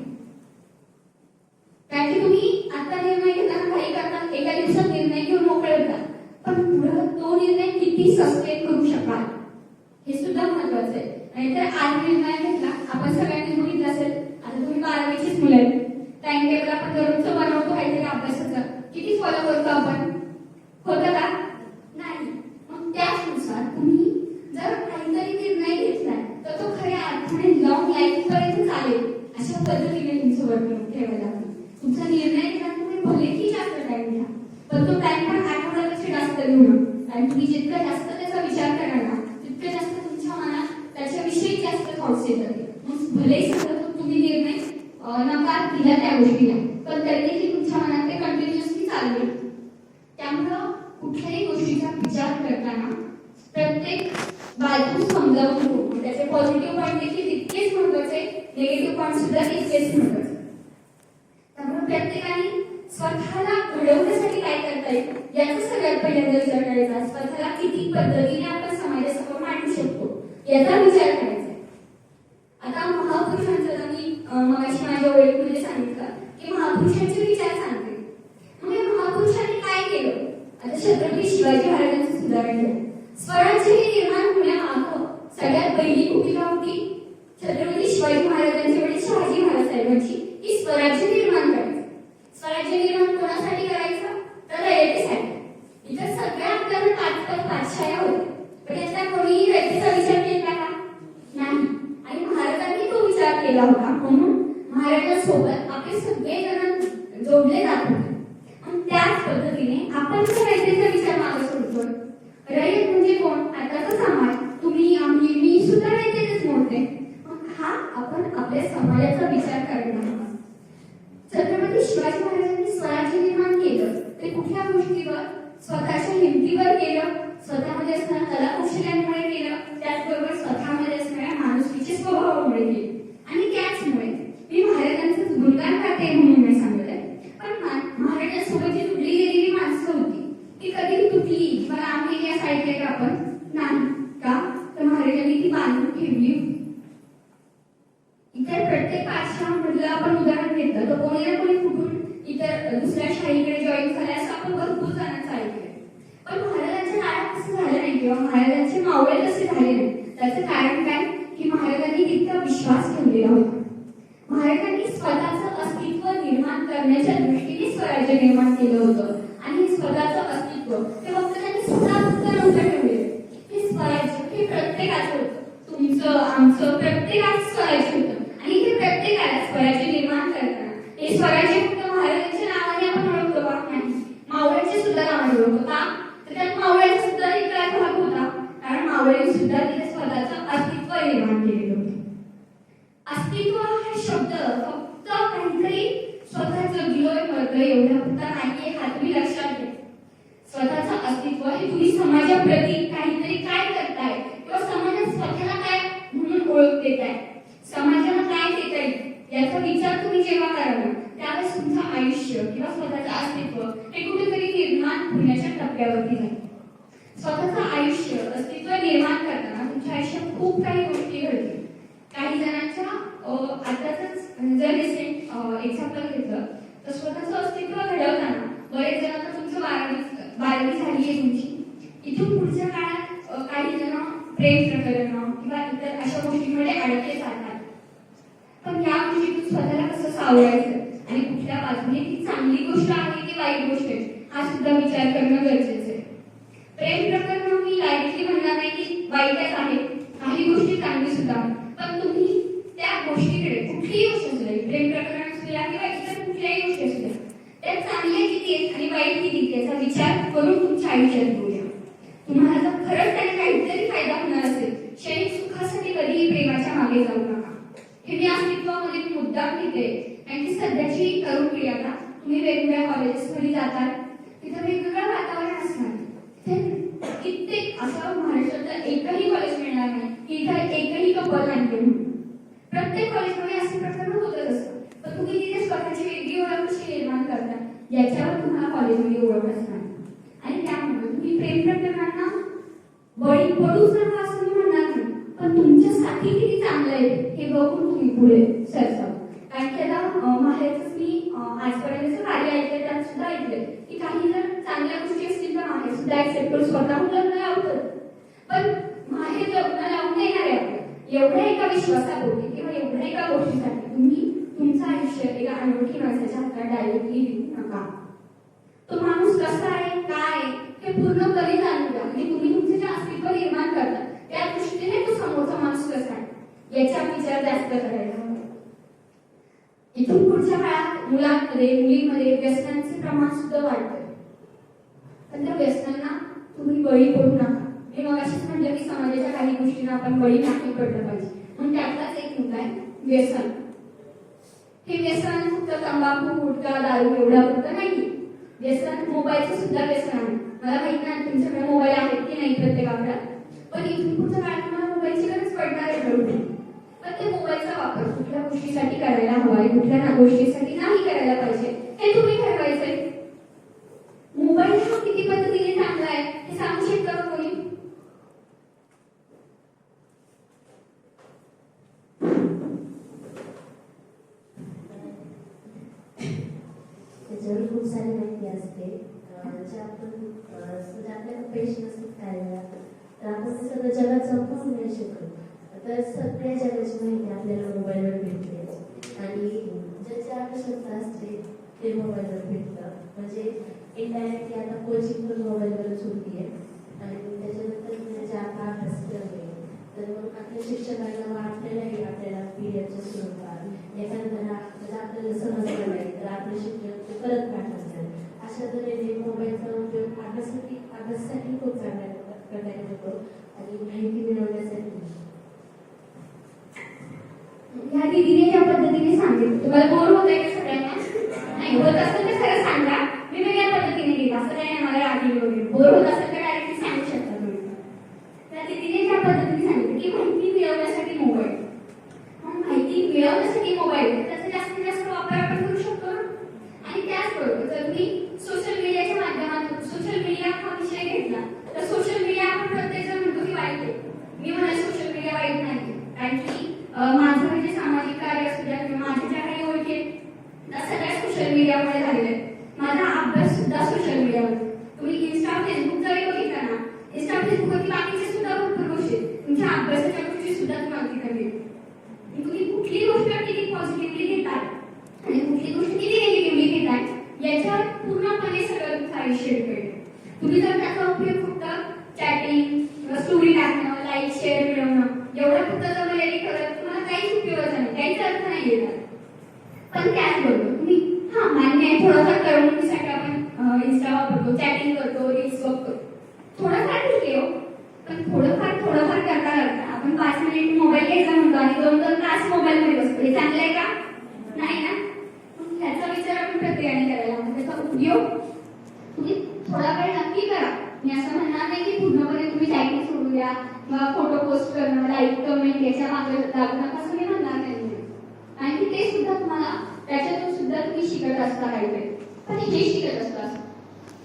कारण की तुम्ही आता निर्णय घेताना काही करता, एका दिवसात निर्णय घेऊन मोकळे होता, पण पुढे तो निर्णय किती सस्टेन करू शकाल हे सुद्धा महत्वाचं आहे. नाहीतर आज निर्णय घेतला, आपण सगळ्यांनी बघितलं असेल, आता तुम्ही 12वीचीच मुलं आहेत, टाइम टेबल आपण दररोजचं बनवतो काहीतरी अभ्यासाचं, किती फॉलो करतो आपण? होतं का? नाही. मग त्याचनुसार तुम्ही जर काहीतरी निर्णय घेतलाय तर तो खऱ्या अर्थाने लॉंग लाईफ पर्यंत चालेल अशा पद्धतीने तुमचं वर्तणूक ठेवायला हवी. तुमचा निर्णय घेताना तुम्ही भलेही जास्त टाइम घ्या, पण तो टाइम पण आठवड्यापेक्षा जास्त घेऊ नका. आणि तुम्ही जितका जास्त त्याचा विचार कराल ना, तितकं जास्त तुमच्या मनात त्याच्याविषयी जास्त थॉट्स येतात. मग भलेही सतत तुम्ही निर्णय नकार दिला त्या गोष्टीला, पण तरी देखील तुमच्या मनात ते कंटिन्युअसली चालू. त्यामुळं कुठल्याही गोष्टीचा विचार करताना प्रत्येक बाजू समजावून घेऊन त्याचे पॉझिटिव्ह पॉईंट देखील तितकेच महत्वाचे, निगेटिव्ह पॉईंट सुद्धा तितकेच महत्वाचे. त्यामुळे प्रत्येकाने स्वतःला घडवण्यासाठी काय करता येईल याचा सगळ्यात पहिल्यांदा विचार करायचा. स्वतःला किती पद्धतीने आपण समाजासमोर मांडू शकतो याचा विचार करायचा. आता महापुरुषांचं मी मगाशी माझ्या ओळखीमध्ये सांगितलं की महापुरुषांचे विचार सांगते. मग या महापुरुषांनी काय केलं? आता छत्रपती शिवाजी महाराजांचं उदाहरण घ्या. स्वराज्य हे निर्माण होण्यामागं सगळ्यात पहिली भूमिका होती छत्रपती शिवाजी महाराजांच्या वडील शहाजी महाराज साहेबांची, की स्वराज्य निर्माण करायचं. स्वराज्य निर्माण कोणासाठी करायचं? तर रयतेसाठी. इतर सगळ्या आपल्याला 5 पातशाया होत्या, पण याचा कोणीही रयतेचा विचार केला का? नाही. आणि महाराजांनी तो विचार केला होता, म्हणून महाराजांसोबत आपले सगळे जण जोडले जात होते. आणि त्याच पद्धतीने आपण जर रयतेचा विचार मागे सोडतोय, रयत म्हणजे कोण? आताचा समाज, तुम्ही, आम्ही, मी सुद्धा रयतेच मोडते. मग हा आपण आपल्या समाजाचा विचार करणार आहोत. छत्रपती शिवाजी महाराजांनी स्वराज्य निर्माण केलं ते कुठल्या गोष्टीवर? स्वतःच्या हिमतीवर केलं, स्वतःमध्ये असणाऱ्या कला कौशल्यांमुळे केलं, त्याचबरोबर स्वतःमध्ये असणाऱ्या माणुसकीच्या स्वभावामुळे केलं. आणि त्याचमुळे मी महाराजांचं गुणगान करते म्हणून नाही सांगत आहे, पण महाराजांसोबत जी तुटली गेलेली माणसं होती ती कधी तुटली किंवा आम्ही या साईडले का आपण नाही का? तर महाराजांनी ती बांधून ठेवली होती. इतर प्रत्येक पाचशामधलं आपण उदाहरण घेतलं तर कोणी ना कोणी कुठून इतर दुसऱ्या शाहीकडे जॉईन झाले असं आपण भरपूर जणांचं ऐकलंय. पण महाराजांच्या काळात असं झालं नाही किंवा महाराजांचे मावळे तसे झाले नाही. त्याचं कारण काय? की महाराजांनी तितका विश्वास ठेवलेला होता. महाराजांनी स्वतःचं अस्तित्व निर्माण करण्याच्या दृष्टीने स्वराज्य निर्माण केलं होतं. आणि हे स्वतःचं अस्तित्व ते फक्त त्यांनी स्वतःच नव्हतं ठेवलेलं. हे स्वराज्य हे प्रत्येकाचं होतं, तुमचं, आमचं, प्रत्येकाचं स्वराज्य होतं. आणि हे प्रत्येकाला स्वराज्य निर्माण करताना हे स्वराज्य फक्त महाराजांच्या नावाने आपण ओळखतो का? नाही. मावळ्यांचे सुद्धा नावाने ओळखतो का? तर त्यात मावळ्यांचा सुद्धा एक भाग होता, कारण मावळ्यांनी सुद्धा तिथे स्वतःचं अस्तित्व निर्माण केलेलं होतं. अस्तित्व हा शब्द फक्त काहीतरी स्वतः जगलोय मरलोय एवढा फक्त नाहीये, हा तुम्ही लक्षात घ्या. स्वतःचं अस्तित्व हे तुम्ही समाजाप्रती काहीतरी काय करताय किंवा समाजात स्वतःला काय म्हणून ओळख देताय, समाजाला काय देता येईल याचा विचार तुम्ही जेव्हा कराल त्यावेळेस तुमचं आयुष्य किंवा स्वतःचं अस्तित्व हे कुठेतरी निर्माण होण्याच्या टप्प्यावरती जाईल. स्वतःचं आयुष्य अस्तित्व निर्माण करताना तुमच्या आयुष्यात खूप काही गोष्टी घडतील. काही जणांच्या आताच जर रिसेंट एक्झाम्पल घेतलं तर स्वतःचं अस्तित्व घडवताना बरेच जण, आता तुमचं 12वी झाली आहे तुमची, इथून पुढच्या काळात काही जण प्रेम प्रकरण किंवा इतर अशा गोष्टींमध्ये अडकले जातात. पण या गोष्टीतून स्वतःला कसं सावरायचं आणि कुठल्या बाजूने ती चांगली गोष्ट आहे की वाईट गोष्ट आहे हा सुद्धा विचार करणं गरजेचं आहे. प्रेम प्रकरण मी लाईटली म्हणणार नाही की वाईटच आहे, काही गोष्टी चांगली सुद्धा आहेत, पण तुम्ही त्या गोष्टीकडे कुठलीही गोष्ट असू दे, प्रेम प्रकरण असू द्या किंवा इतर कुठल्याही गोष्टी असू द्या, त्या चांगल्या किती आहेत आणि वाईट किती याचा विचार करून तुमच्या आयुष्यात बोलूया. तुम्हाला जर खरंच त्याने काहीतरी फायदा होणार असेल, क्षणिक सुखासाठी कधीही प्रेमाच्या मागे जाऊ नका. हे मी अस्तित्वामध्ये मुद्दाम घेते आणि ती सध्याची तरुण पिढी आता तुम्ही वेगवेगळ्या कॉलेजेसमध्ये जातात, तिथं वेगवेगळं वातावरण असणार. तिथे कित्येक असं महाराष्ट्रात एकही कॉलेज मिळणार नाही की इथं एकही कपल आणते म्हणून. प्रत्येक कॉलेजमध्ये असे प्रकरण होतच असतं. पण तुम्ही तिथे स्वतःची वेगळी ओळख कशी निर्माण करता याच्यावर तुम्हाला कॉलेजमध्ये ओळख असणार. आणि त्यामुळे तुम्ही प्रेम प्रकरणांना बळी पडूच नका असं मी म्हणणार नाही, पण तुमच्यासाठी किती चांगलं आहे हे बघून तुम्ही पुढे सरसावा. कारण की आता माहेरच मी आजपर्यंत कार्य ऐकलं त्यात सुद्धा ऐकलंय की काही जर चांगल्या गोष्टी असतील तर माहेर सुद्धा ऍक्सेप्ट करून स्वतःहून लग्न लावतात. पण माहेर लग्न लावून देणार आहे आपलं एवढ्या एका विश्वासापोटी किंवा एवढ्या एका गोष्टीसाठी तुम्ही तुमचं आयुष्य एका अनोळखी माणसाच्या हातात डायरेक्टली देऊ नका. तो माणूस कसा आहे काय हे पूर्णपणे जाणून घ्या. म्हणजे तुम्ही तुमचे जे अस्तित्व निर्माण करता त्या दृष्टीने तो समोरचा माणूस कसा आहे याचा विचार जास्त करायला हवा. इथून पुढच्या काळात मुलांमध्ये मुलींमध्ये व्यसनांचे प्रमाण सुद्धा वाढतंय. पण त्या व्यसनांना तुम्ही बळी पडू नका. मी मग अशीच म्हटलं की समाजाच्या काही गोष्टींना आपण बळी नाही पडलं पाहिजे. म्हणून त्यातलाच एक मुद्दा आहे व्यसन. हे व्यसन फक्त तंबाखू गुटखा दारू एवढा फक्त नाही. व्यसन मोबाईलचं सुद्धा व्यसन आहे. मला माहित नाही तुमच्याकडे मोबाईल आहेत की नाही प्रत्येकाकडे, पण इथून पुढच्या काळात तुम्हाला मोबाईलची गरज पडणार आहे ठरवून. पण ते मोबाईलचा वापर कुठल्या गोष्टीसाठी करायला हवा आहे कुठल्या गोष्टीसाठी नाही करायला पाहिजे हे तुम्ही ठरवायचंय. मोबाईल हा किती पद्धतीने चांगला आहे हे सांगू शकता का कोणी? त्याच्यावर खूप सारी माहिती असते जे आपण आपल्याला पैसे नसतात खायला तर आपण सगळं जगात संपवून नाही शकत. तर सगळ्या जगाची माहिती आपल्याला मोबाईलवर भेटते आणि ज्याची आवश्यकता असते ते मोबाईलवर भेटतं. म्हणजे इनडायरेक्टली आता कोचिंग पण मोबाईलवरच होती आहे आणि त्याच्यानंतर जे आता अभ्यास करते तर मग आपल्या शिक्षकांना वाटलेलंही आपल्याला पीडीएफच्या स्वरूपात एखाद्याला म्हणजे आपल्याला समजलं नाही तर आपले शिक्षक ते परत पाठवतात. अशा तऱ्हेने मोबाईलचा उपयोग अभ्यासासाठी खूप चांगल्या प्रकारे होतो आणि माहिती मिळवण्यासाठी. ह्या दीदीने ज्या पद्धतीने सांगितलं तुम्हाला बोर होत आहे का सगळ्यांना? नाही होत असेल तर खरं सांगा. मी वेगळ्या पद्धतीने घेत असं काही नाही मला रागी वगैरे. बोर होत असेल तर डायरेक्टली सांगू शकता तुम्ही. त्या दीदीने ज्या पद्धतीने सांगितलं की माहिती मिळवण्यासाठी मोबाईल, माहिती मिळवण्यासाठी मोबाईल त्याचा जास्तीत जास्त वापर आपण करू शकतो ना. आणि त्याचबरोबर जर तुम्ही सोशल मीडियाच्या माध्यमातून सोशल मीडिया हा विषय घेतला तर सोशल मीडिया आपण प्रत्येक जण म्हणतो की वाईट आहे. मी म्हणा सोशल मीडिया वाईट नाही. कारण की माझं जे सामाजिक कार्य असू द्या किंवा माझ्या ज्या काही ओळखी त्या सगळ्या सोशल मीडियामुळे झालेल्या आहेत. माझा अभ्यास सुद्धा सोशल मीडियावर. तुम्ही इन्स्टा फेसबुक जरी बघितला ना इन्स्टा फेसबुकवरती बाकीचे सुद्धा भरपूर गोष्टी तुमच्या अभ्यासाच्या गोष्टी सुद्धा तुम्हाला तिथे मिळतील. तुम्ही कुठली गोष्ट किती पॉझिटिव्हली घेताय आणि कुठली गोष्ट किती निगेटिव्हली घेताय याच्यावर पूर्णपणे सगळं तुमचं आयुष्य डिपेंड. तुम्ही जर त्याचा उपयोग फक्त चॅटिंग स्टोरी टाकणं लाईक शेअर मिळवणं एवढं फक्त जर मला करत तुम्हाला काहीच उपयोगाचा नाही काहीच अर्थ नाही येणार. पण त्याचबरोबर तुम्ही मान्य आहे थोडंफार करमणुकीसाठी आपण इन्स्टा वापरतो चॅटिंग करतो रील्स बघतो थोडंफार ठीक आहे हो. पण थोडंफार करता करता आपण 5 मिनिट मोबाईल घ्यायचा म्हणतो आणि 2-2 तास मोबाईल मध्ये बसतो. हे चांगलं आहे का? नाही ना. ह्याचा विचार आपण प्रत्येकाने करायला हवा. त्याचा उपयोग तुम्ही थोडा वेळ नक्की करा. मी असं म्हणणार नाही की पूर्णपणे तुम्ही चॅटिंग सोडून द्या किंवा फोटो पोस्ट करणं लाईक कमेंट याच्या मागे लागू नका असं मी म्हणणार नाही. कारण की ते सुद्धा तुम्हाला त्याच्यातून सुद्धा तुम्ही शिकत असता काहीतरी. पण हे शिकत असता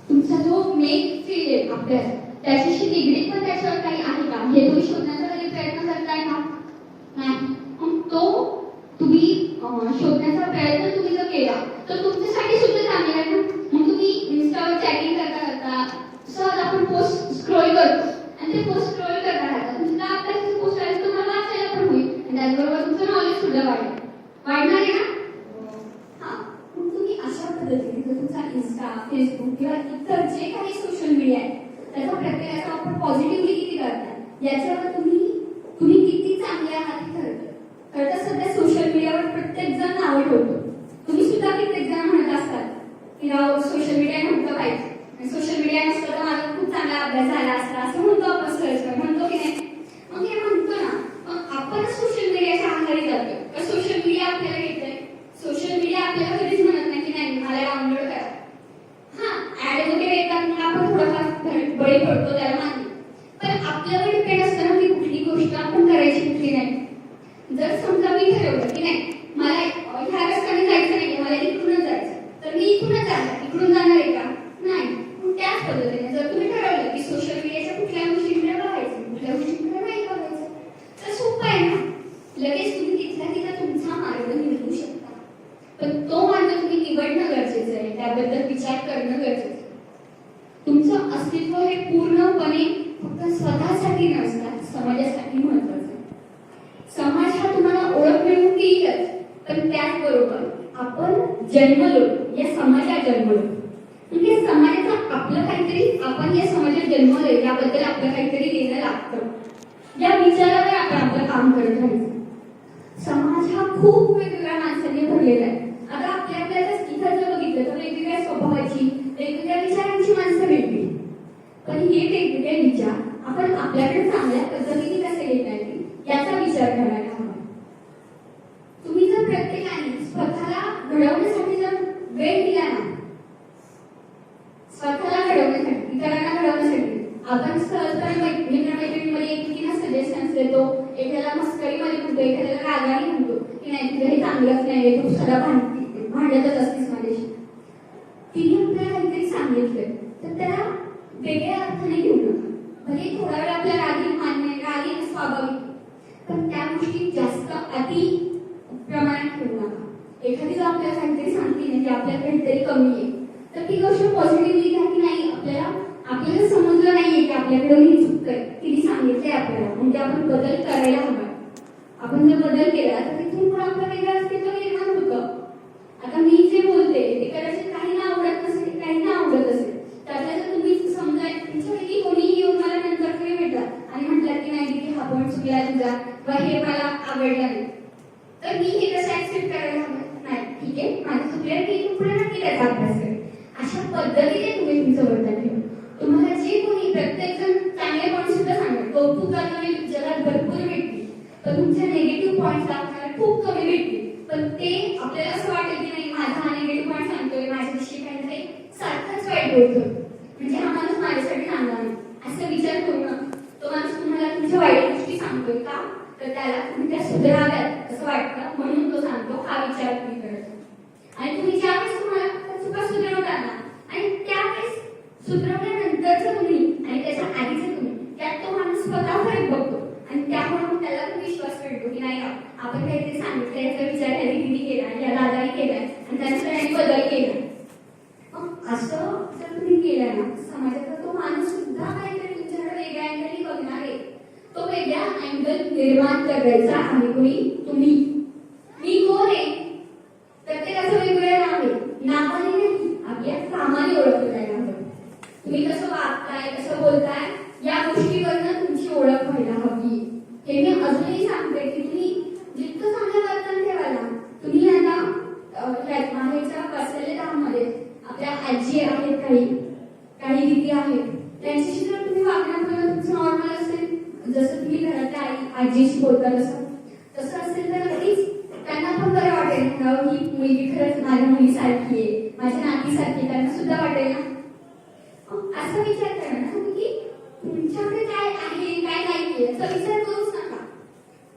तुमचा जो मेन फील्ड आहे अभ्यास त्याच्याशी निगडीत पण त्याच्यावर काही आहे का हे तुम्ही शोधण्याचा कधी प्रयत्न करताय का? नाही. मग तो तुम्ही शोधण्याचा प्रयत्न तुम्ही जर केला तर तुमच्यासाठी सुद्धा चांगला आहे ना. मग तुम्ही इन्स्टावर चॅटिंग करता सहज आपण पोस्ट स्क्रोल करतो आणि ते पोस्ट स्क्रोल करता राहतात. तुमचा अभ्यासाची पोस्ट आहे तुम्हाला वाचायला पण होईल आणि त्याचबरोबर तुमचं नॉलेज सुद्धा वाढणार आहे ना. मग तुम्ही अशा पद्धतीने जर तुमचा इन्स्टा फेसबुक किंवा इतर जे काही सोशल मीडिया आहे त्याचा प्रत्येकाचा वापर पॉझिटिव्हली किती करताय याच्यावर तुम्ही किती चांगले आहात हे ठरतं. खरं सध्या सोशल मीडियावर प्रत्येक जण नावं ठेवतो. तुम्ही सुद्धा कित्येक जण म्हणत असतात की राव सोशल मीडिया नव्हतं पाहिजे सोशल मीडिया नसतं तर माझा खूप चांगला अभ्यास झाला असता असं म्हणतो आपण सहज म्हणतो की नाही. मग हे म्हणतो ना मग आपण सोशल मीडियाच्या आहारी जातो. जर समजा मी ठरवलं की नाही मला ह्या रस्त्याने जायचं नाही, मला इकडूनच जायचं, तर मी इकडूनच जाणार, इकडून जाणार आहे का? नाही. पण त्याच पद्धतीने जर तुम्ही ठरवलं की सोशल मीडियाच्या कुठल्या गोष्टींकडे बघायचं, कुठल्या गोष्टींकडे नाही बघायचं, तर सोपं आहे ना, लगेच तुम्ही तिथल्या तिथं तुमचा मार्ग निवडू शकता. पण तो मार्ग तुम्ही निवडणं गरजेचं आहे, त्याबद्दल विचार करणं गरजेचं आहे. तुमचं अस्तित्व हे पूर्णपणे फक्त स्वतःसाठी नसतात, समाजासाठी महत्वाचं आहे. समाज हा तुम्हाला ओळख मिळवून देईलच, पण त्याचबरोबर आपण जन्मलो या समाजात जन्मलो, म्हणजे समाजाचं आपलं काहीतरी, आपण या समाजात जन्मलोय याबद्दल आपलं काहीतरी देणं लागतं. या विचारावर आपण आपलं काम करत राहायचं. समाज हा खूप वेगवेगळ्या माणसांनी भरलेला आहे. आता आपल्यालाच इथं जर बघितलं तर वेगवेगळ्या स्वभावाची, वेगवेगळ्या विचारांची माणसं भेटली. पण हे वेगवेगळे विचार आपण आपल्याकडे चांगल्या पद्धतीने कसे घेता येतील याचा विचार करायला हवा. तुम्ही जर प्रत्येकाने स्वतःला घडवण्यासाठी जर वेळ दिला ना, स्वतःला घडवण्यासाठी, इतरांना घडवण्यासाठी, आपण सहजपणे मित्रमैत्रिणीमध्ये एकमेकींना सजेशन्स देतो, एखाद्याला मस्करीमध्ये म्हणतो, एखाद्याला रागाने म्हणतो की नाही तुझं हे चांगलंच नाही, तू सदा भांडतच असतेस माझ्याशी. तिने आपल्याला काहीतरी सांगितलंय तर त्याला वेगळ्या अर्थाने घेऊ नका. म्हणजे थोडा वेळ आपल्या रागी मान्य, रागी स्वाभाविक, पण त्या गोष्टी जास्त अति प्रमाणात ठेवू नका. एखादी जर आपल्याला काहीतरी सांगते नाही की आपल्याला काहीतरी कमी आहे, तर ती गोष्ट पॉझिटिव्हली घ्या की नाही आपल्याला समजलं नाहीये की आपल्याकडे हे चुकतंय, तिने सांगितलंय आपल्याला, म्हणजे आपण बदल करायला हवा. आपण जर बदल केला तर तिथून पण आपलं वेगळं अस्तित्व निर्माण होतं. आता मी जे बोलते ते कदाचित काहींना आवडत नसेल, काहींना आवडत असेल, त्यातल्या जर तुम्ही समजा तुमच्यापैकी कोणीही येऊन मला नंतर तुम्ही भेटलात आणि म्हटलं की नाही की हा पॉईंट चुकला तुझा वा हे मला आवडलं नाही, तर मी हे कसं ऍक्सेप्ट करायला हवं? नाही, ठीक आहे, माझं चुकलं की तू पुढे नक्की त्याचा अभ्यास कर. अशा पद्धतीने तुम्ही तुमचं वर्तन ठेवा. तुम्हाला जे कोणी प्रत्येक जण चांगले पॉईंट सुद्धा सांगेल, कौतुक करणारे जगात भरपूर भेटतील, पण तुमच्या निगेटिव्ह पॉईंट्स आपल्याला खूप कमी भेटतील. पण ते आपल्याला असं वाटेल की नाही माझा हा निगेटिव्ह पॉईंट सांगतोय, माझ्याविषयी काहीतरी सारखंच वाईट बोलतोय, म्हणजे हा माणूस माझ्यासाठी चांगला नाही, असं विचार करू नका. तो माणूस तुम्हाला तुमच्या वाईट गोष्टी सांगतोय का, तर त्याला तुम्ही त्या सुधाराव्यात असं वाटतं म्हणून तो सांगतो, हा विचार तुम्ही करायचा. आणि तुम्ही ज्यावेळेस तुम्हाला चुका सुधारवताना आणि त्यावेळेस सुधारवल्यानंतरचं तुम्ही आणि त्याच्या आधीचं तुम्ही, त्यात तो माणूस स्वतः फरक बघतो आणि त्यामुळे मग त्याला पण विश्वास मिळतो की नाही आपण काहीतरी सांगितलं, याचा विचार ह्या दीदीने केला, या दादाने केलाय आणि त्यानंतर यांनी बदल केला. असं जर तुम्ही केलं ना, समाजाचा तो माणूस सुद्धा काहीतरी तुमच्याकडे वेगळ्या अँगलने बघणार आहे. तो वेगळा अँगल निर्माण करायचा आहे कोणी? तुम्ही. मी कोण आहे? प्रत्येकाचं वेगवेगळं नाव आहे, नावाने नाही, आपल्या कामाने ओळखलं जायला हवं. तुम्ही कसं वागताय, कसं बोलताय, या गोष्टीवरनं तुमची ओळख व्हायला हवी. हे मी अजूनही सांगते की तुम्ही जितकं चांगलं वर्तन ठेवायला, तुम्ही आता माहेरच्या बसलेल्या धाममध्ये आपल्या आजी आहेत, काही दिदी आहेत, त्यांच्याशी जर तुम्ही वागण्यापर्यंत तुमचं नॉर्मल असेल, जसं तुम्ही घरातल्या आजीशी बोलता तसं असेल तर नक्कीच त्यांना पण बरं वाटेल, ही मुलगी खरंच माझ्या मुलीसारखी आहे, माझ्या नातीसारखी, त्यांना सुद्धा वाटेल ना. असा विचार करा ना तुम्ही की तुमच्याकडे काय आहे काय नाही याचा विचार करूच नका.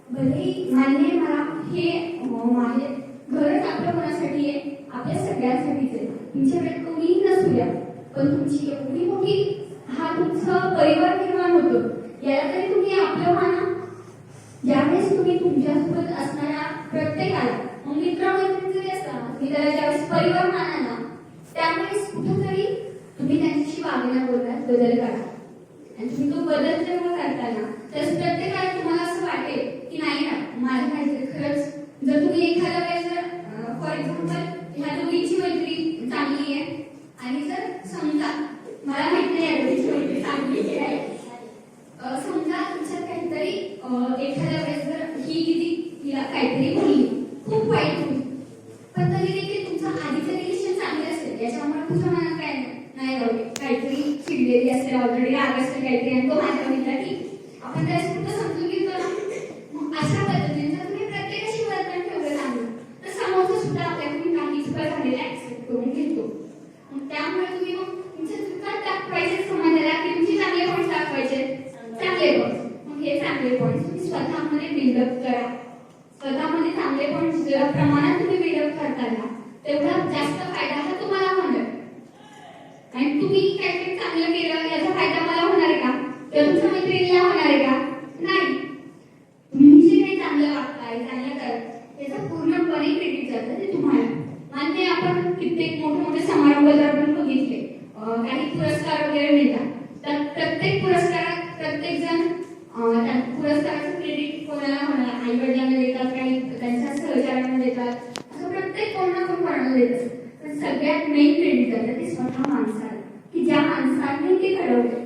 भले मान्य मला हे माझे घरच आपल्या कोणासाठी आहे, आपल्या सगळ्यांसाठीच आहे, तुमच्याकडे कोणीही नसू द्या, पण तुमची एवढी मोठी हा तुमचा परिवार निर्माण होतो, याला तरी तुम्ही आपलं माना. ज्यावेळेस तुम्ही तुमच्यासोबत असणाऱ्या प्रत्येकाला, मग मित्र-मैत्रिणी जरी असताना तुम्ही त्याला ज्यावेळेस परिवार माना ना, त्यावेळेस कुठेतरी तुम्ही त्यांच्याशी वागण्या बोलण्यात बदल करा. आणि तुम्ही तो बदल जेव्हा करताना तर प्रत्येकाला तुम्हाला असं वाटेल की नाही ना माझ्या काहीतरी खरंच, जर तुम्ही एखाद्या वेळेस जर फॉर एक्झाम्पल ह्या दोघींची मैत्री चांगली आहे आणि जर समजा मला माहित नाही या दोघींची मैत्री चांगली आहे, समजा तुमच्यात काहीतरी एखाद्या वेळेस जर ही दिदी हिला काहीतरी बोलली, खूप वाईट होईल, पण तरी देखील तुमचं आधीचं रिलेशन चांगलं असेल, याच्यामुळे तुझ्या मनात काय नाही राहू काहीतरी चिडलेली असेल, ऑलरेडी राग असेल काहीतरी, आणि तो माझ्या मित्र ठीक आपण त्याचं कुठं समजून घेतो ना. मग अशा पद्धतीने जर तुम्ही प्रत्येकाशी वर्तन ठेवलं चांगलं, तर समोरचं सुद्धा आपल्याकडून काही चुका झालेल्या ऍक्सेप्ट करून घेतो. मग त्यामुळे तुम्ही मग तुमच्या चुका दाखवायचे समाजाला की तुमचे चांगले पॉईंट दाखवायचे, चांगले पॉईंट. मग हे चांगले पॉईंट तुम्ही स्वतःमध्ये बिल्डअप करा. स्वतःमध्ये चांगलेपण जेवढ्या प्रमाणात तुम्ही बिल्डअप करताल ना तेवढा जास्त फायदा हा तुम्हाला होणार. आणि तुम्ही काहीतरी चांगलं केलं याचा फायदा मला होणार आहे का? किंवा तुमच्या मैत्रिणीला होणार आहे का? नाही. तुम्ही जे काही चांगलं वागताय, चांगलं करत याचा पूर्णपणे क्रेडिट जातं ते तुम्हाला. मान्य आपण कित्येक मोठे मोठे समारंभ जर आपण बघितले, काही पुरस्कार वगैरे मिळतात, तर प्रत्येक पुरस्कारात प्रत्येक जण पुरस्काराचं क्रेडिट कोणाला होणार, आई वडिलांना देतात, काही त्यांच्या सहचार्यांना देतात, असं प्रत्येक कोण ना कोण कोणाला देतात. पण सगळ्यात मेन क्रेडिट जातं ते स्वतः माणसाला, की ज्या माणसाने ते घडवले.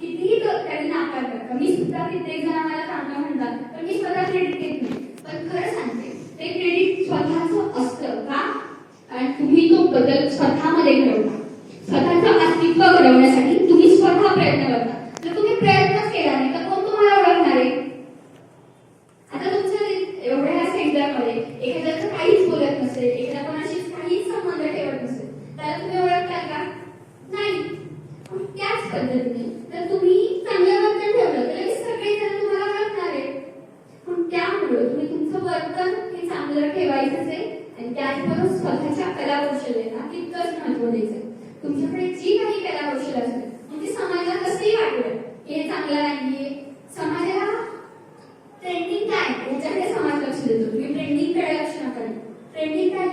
कितीही त्यांनी नाकार करतात, मी सुद्धा कित्येक जण मला चांगलं म्हणतात, पण मी स्वतः क्रेडिट घेत नाही. पण खरं सांगते ते क्रेडिट स्वतःचं असतं का? आणि तुम्ही तो बदल स्वतःमध्ये घडवता. स्वतःचं अस्तित्व घडवण्यासाठी तुम्ही स्वतः प्रयत्न करता. जर तुम्ही प्रयत्नच केला नाही तर कोण तुम्हाला ओळखणार आहे? आता तुमच्या एवढ्या सेंटरमध्ये एखाद्याचं काहीच बोलत नसेल, एखाद्या कोणाशी काहीच संबंध ठेवत नसेल, त्याला तुम्ही ओळखताल का? नाही. त्याच पद्धतीने जर तुम्ही चांगलं वर्तन ठेवलं तर लगेच सगळेजण तुम्हाला ओळखणार आहे. पण त्यामुळे तुम्ही तुमचं वर्तन हे चांगलं ठेवायचं असेल आणि त्याचबरोबर स्वतःच्या कला कौशल्यांना तितकंच महत्त्व द्यायचं. तुमच्याकडे जी काही कला कौशल्य असेल मग ती समाजाला कसंही वाटलं की हे चांगलं नाहीये, समाजाला ट्रेंडिंग काय याच्याकडे समाज लक्ष देतो. तुम्ही ट्रेंडिंगकडे लक्ष नका देऊ. ट्रेंडिंग काय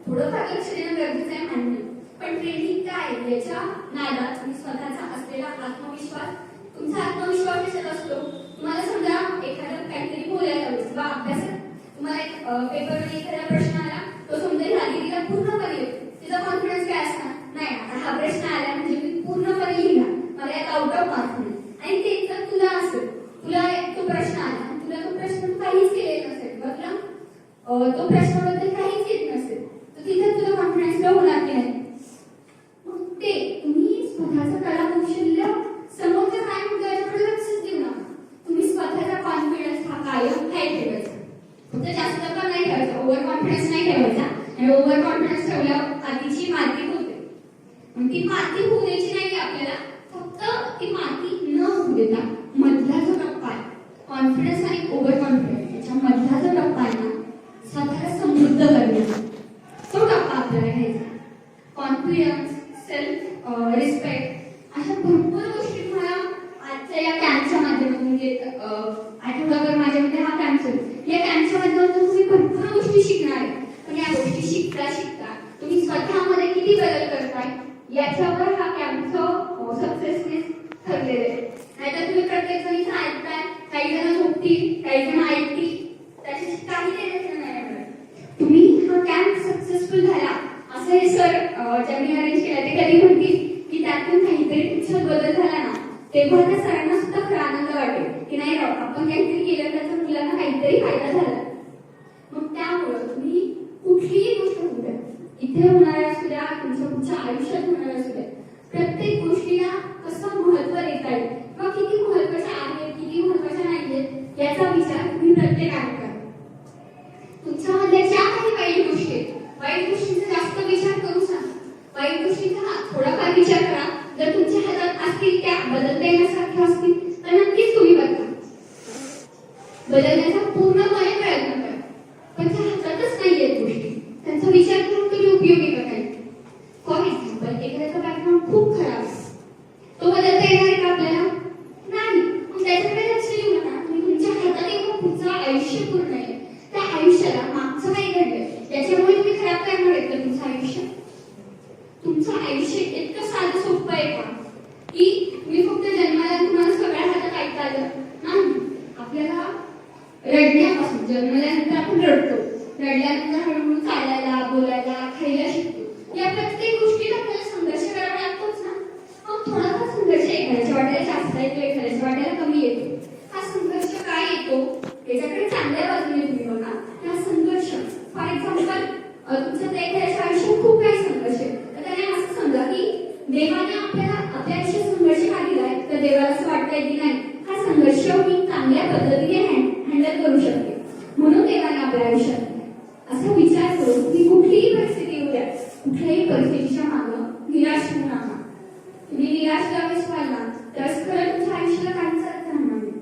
थोडंफार लक्ष देणं गरजेचं आहे मान्य, पण ट्रेंडिंग काय याच्या नादात तुम्ही स्वतःचा असलेला आत्मविश्वास, तुमचा आत्मविश्वास कशात असतो? तुम्हाला समजा एखादं काहीतरी बोलायला हवं किंवा अभ्यासात तुम्हाला एक पेपरमध्ये एखादा प्रश्न आला, तो समजा लिहिला पूर्णपणे येतो, तिचा कॉन्फिडन्स काय असणार? नाही, आता हा प्रश्न आला म्हणजे मी पूर्णपणे लिहिला, मला यात आउट ऑफ मार्क्स नाही. आणि तेच जर तुला असेल, तुला तो प्रश्न आला, तुला तो प्रश्न काहीच केलेला नसेल, बघला तो प्रश्नाबद्दल काहीच येत नसेल, तर तिथे तुला कॉन्फिडन्स लो होणार की नाही? मग ते तुम्ही स्वतःचं कला कौशल्य समोरच्या काय म्हणतो याच्याकडे लक्षच देऊ नका. तुम्ही स्वतःचा कॉन्फिडन्स हा कायम काय ठेवायचा, फक्त जास्त पण नाही ठेवायचा, ओव्हर कॉन्फिडन्स नाही ठेवायचा. आणि ओव्हर कॉन्फिडन्स ठेवल्यावर आधीची माती होते. ती माती होऊ द्यायची नाही आपल्याला, फक्त ती माती न होऊ देता मधला जो टप्पा आहे कॉन्फिडन्स आणि ओव्हर कॉन्फिडन्स याच्या मधला जो टप्पा आहे ना स्वतःला समृद्ध करण्याचा, तो टप्पा आपल्याला घ्यायचा. कॉन्फिडन्स, सेल्फ रिस्पेक्ट अशा भरपूर गोष्टी तुम्हाला आजच्या या कॅम्पच्या माध्यमातून आठवडाभर माझ्यामध्ये हा कॅम्प आहे, या कॅम्पच्या माध्यमातून तुम्ही भरपूर गोष्टी शिकणार आहे. पण या गोष्टी शिकता शिकता तुम्ही स्वतःमध्ये किती बदल करताय याच्यावर हा कॅम्पचं सक्सेसनेस ठरलेलं आहे. नाहीतर तुम्ही प्रत्येक जण इथं ऐकताय, काही जण झोपतील, काही जण ऐकतील, त्याच्याशी काही देण्याचं नाही. तुम्ही हा कॅम्प सक्सेसफुल झाला असं हे सर ज्यांनी अरेंज केला ते कधी म्हणतील की त्यातून काहीतरी तुमच्यात बदल झाला ना, तेव्हा त्या सरांना सुद्धा खरा आनंद वाटेल की नाही राव आपण काहीतरी केलं त्याचा मुलांना काहीतरी फायदा झाला. मग त्यामुळं तुम्ही कुठलीही गोष्ट होऊ द्या, इथे होणाऱ्या असू द्या, तुमच्या आयुष्यात होणाऱ्या असू द्या, प्रत्येक गोष्टीला कसं महत्त्व देता येईल किंवा किती महत्त्वाच्या आहेत, किती महत्त्वाच्या नाहीयेत याचा विचार तुम्ही प्रत्येकाने करा. तुमच्यामधल्या ज्या काही वाईट गोष्टी आहेत, वाईट गोष्टींचा जास्त विचार करू नका. वाईट गोष्टींचा थोडाफार विचार करा. जर तुमच्या हातात असतील, त्या बदलता येण्यासारख्या असतील तर नक्कीच तुम्ही बदला. बदलण्याचा पूर्णपणे प्रयत्न करा. पण त्या हातातच नाहीयेत गोष्टी, त्यांचा विचार करून तुम्ही उपयोगी करताय. फॉर एक्झाम्पल एखाद्याचा बॅकग्राऊंड खूप खराब आहे, तो बदलता येणार आहे का आपल्याला? नाही. मग त्याच्याकडे लक्ष देऊ नका. तुम्ही तुमच्या हातात एक पुढचं आयुष्य पूर्ण आहे, त्या आयुष्याला मागचं काय घडलंय याच्यामुळे तुम्ही खराब करणार आहेत का तुमचं आयुष्य? तुमचं आयुष्य इतकं साधं सोपं आहे का की तुम्ही फक्त जन्माला तुम्हाला सगळ्या हातात ऐकता आलं नाही? आपल्याला रडण्यापासून, जन्मल्यानंतर आपण रडतो, रडल्यानंतर हळूहळू चालायला, बोलायला, खायला शिकतो. या प्रत्येक गोष्टीत आपल्याला संघर्ष करावा लागतोच ना. मग थोडाफार संघर्ष एखाद्याच्या वाट्याला जास्त येतो, एखाद्याच्या वाट्याला कमी येतो. हा संघर्ष काय येतो याच्याकडे चांगल्या बाजूने तुम्ही बघा. हा संघर्ष फॉर एक्झाम्पल तुमच्या एखाद्याच्या आयुष्यात खूप काही संघर्ष आहे, तर त्याने असं समजा की देवाने आपल्याला आपल्या आयुष्यात संघर्ष का दिलाय, तर देवाला असं वाटतंय की नाही हा संघर्ष मी चांगल्या पद्धतीने हँडल करू शकते म्हणून देवाने आपल्या आयुष्यात असा विचार करून तुम्ही कुठलीही परिस्थिती येऊ द्या, कुठल्याही परिस्थितीच्या मागं निराश होऊ नका. तुम्ही निराश ज्यावेळेस व्हाल ना त्यावेळेस खरं तुमच्या आयुष्याला काहीच अर्थ राहणार नाही.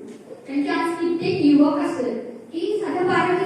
कारण की आज कित्येक युवक असेल की साध्या 12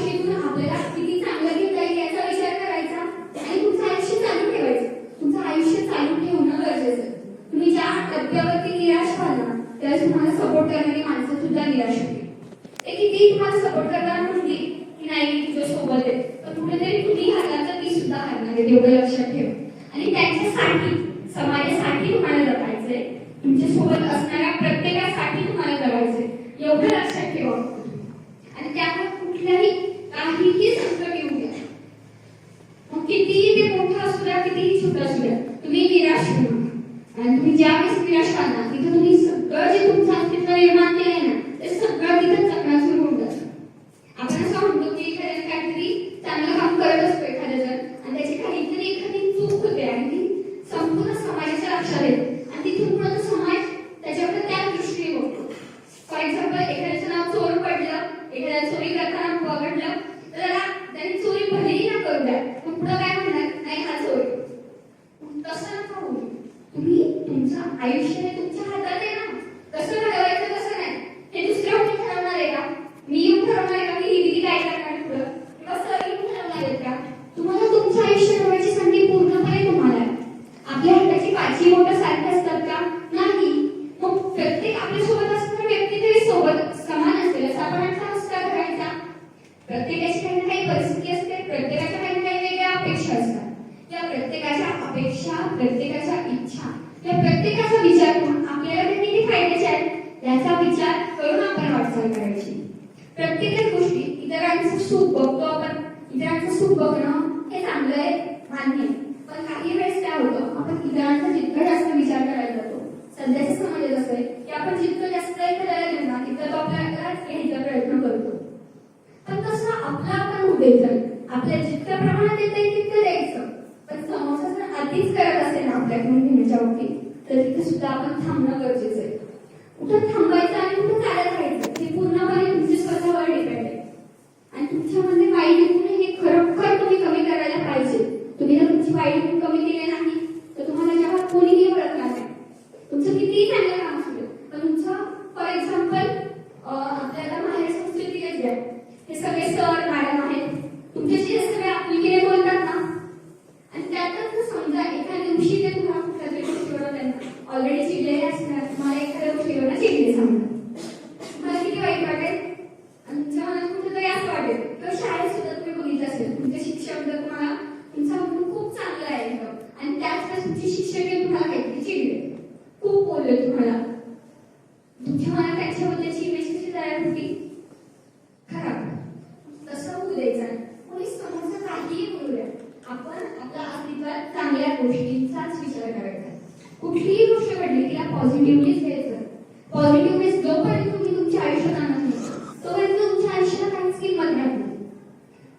गोष्टीतून आपल्याला किती चांगलं घेता येईल याचा विचार करायचा आणि तुमचं आयुष्य चालू ठेवायचं. तुमचं आयुष्य चालू ठेवणं गरजेचं आहे. तुम्ही ज्या टप्प्यावरती निराश व्हाल ना त्यावेळेस तुम्हाला सपोर्ट करणारी माणसं सुद्धा निराश होतील. ते किती तुम्हाला सपोर्ट करताना म्हणतील की नाही तुझ्या सोबत आहे, पण कुठेतरी तुम्ही हारला तर ती सुद्धा हारणार आहे, तेवढं लक्षात ठेवा. आणि त्यांच्यासाठी समाजासाठी तुम्हाला जगायचंय, तुमच्या सोबत असणाऱ्या प्रत्येकासाठी तुम्हाला जगायचंय, एवढं लक्षात ठेवा. आणि त्यामुळे कुठल्याही काहीही संकट येऊ द्या, मग कितीही ते मोठं असू द्या कितीही छोटं असू द्या, तुम्ही निराश होऊ नका. आणि तुम्ही ज्यावेळेस निराश व्हाल ना तिथं तुम्ही सगळं जे तुमचं अस्तित्व निर्माण केलंय ना ते सगळं तिथं चकनाचूर होऊन जातं. आपण असं म्हणतो की एखाद्याने काहीतरी चांगलं काम करत असतो एखाद्या जण आणि त्याची काहीतरी एखादी चूक होते आणि ती संपूर्ण समाजाच्या लक्षात येते आणि तिथून पुढे तो समाज त्याच्याकडे त्या दृष्टीने बघतो. फॉर एक्झाम्पल एखाद्याचं नाव चोर पडलं, एखाद्या चोरी करताना पकडलं तर त्याने चोरी भलेही ना करू द्या पण पुढे काय म्हणणार नाही हा चोर. तसं नका होऊ. तुम्ही तुमचं आयुष्य हे तुमच्या हातात आहे ना, कसं घडवायचं कसं नाही हे दुसऱ्या कोणी ठरवणार आहे का? मी येऊन ठरवणार आहे का की ही दिदी काय करणार पुढं किंवा सर येऊन ठरवणार आहेत का? तुम्हाला तुमचं आयुष्य ठरवायची संधी पूर्णपणे तुम्हाला आहे. आपल्या हाताची पाचही बोटं सारखी असतात का? नाही. मग प्रत्येक आपल्यासोबत असणारा व्यक्ती तरी सोबत समान असेल असा आपण असा विचार करायचा. प्रत्येकाची काही ना काही परिस्थिती असते, प्रत्येकाच्या काही ना काही वेगळ्या अपेक्षा असतात. या प्रत्येकाच्या अपेक्षा, प्रत्येकाच्या इच्छा, या प्रत्येकाचा विचार करून आपल्याला ते किती फायद्याचे आहेत याचा विचार करून आपण वाटचाल करायची. प्रत्येक गोष्टी इतरांचं सुख बघतो आपण, इतरांचं सुख बघणं हे चांगलं आहे, मान्य आहे. पण काही वेळेस काय होतं आपण इतरांचा जितका जास्त विचार करायला जातो, सध्याच्या समाजात असं आहे की आपण जितकं जास्त एखाद्याला देऊ ना तितकं तो आपल्याला घ्यायचा प्रयत्न करतो. पण तसं आपलं आपण होऊ द्यायचं, आपल्या जितक्या प्रमाणात येतं तितकं द्यायचं. पण समोरचा जर आधीच करत असेल ना आपल्याकडून घेण्याच्या बाबतीत तर तिथे सुद्धा आपण थांबणं गरजेचं आहे. कुठं थांबायचं आणि कुठं चालत राहायचं हे पूर्णपणे तुमच्या स्वतःवर डिपेंड आहे. आणि तुमच्यामध्ये वाईट गुण हे खरोखर तुम्ही कमी करायला पाहिजे. तुम्ही जर तुमची वाईट गुण कमी केले नाही तर तुम्हाला जगात कोणीही ओळखणार नाही. तुमचं कितीही चांगलं काम असू दे पण तुमचं फॉर एक्झाम्पल आपल्याला माहेर संस्कृतीला जे आहे हे सगळे सर मॅडम आहेत तुमच्याशी हे सगळे आपुलकीने बोलतात ना आणि त्यातच समजा एखाद्या दिवशी ते तुम्हाला कुठल्या तरी गोष्टीवर त्यांना ऑलरेडी चिडलेले असणार, तुम्हाला एखाद्या गोष्टीवर चिडले सांगतात, तुम्हाला किती वाईट वाटेल. आणि तुमच्या मनात कुठेतरी असं वाटेल किंवा शाळेत सुद्धा तुम्ही बघितलं असेल तुमचे शिक्षक जर तुम्हाला तुमचा गुण खूप चांगला आहे आणि त्याच वेळेस तुमचे शिक्षक तुम्हाला काहीतरी चिडले, खूप बोलले तुम्हाला, तुमच्या मनात त्यांच्याबद्दलची इमेज कशी तयार होती? खराब. तसं होऊ द्यायचं नाही. कोणी समोरचं काहीही बोलू द्या, आपण आपल्या अस्तित्वात चांगल्या गोष्टींचाच विचार करायचा. कुठलीही गोष्ट घडली तिला पॉझिटिव्हलीच घ्यायचं. पॉझिटिव्हनेस जोपर्यंत तुम्ही तुमच्या आयुष्यात आणत नाही तोपर्यंत तुमच्या आयुष्याला काहीच किंमत नाही.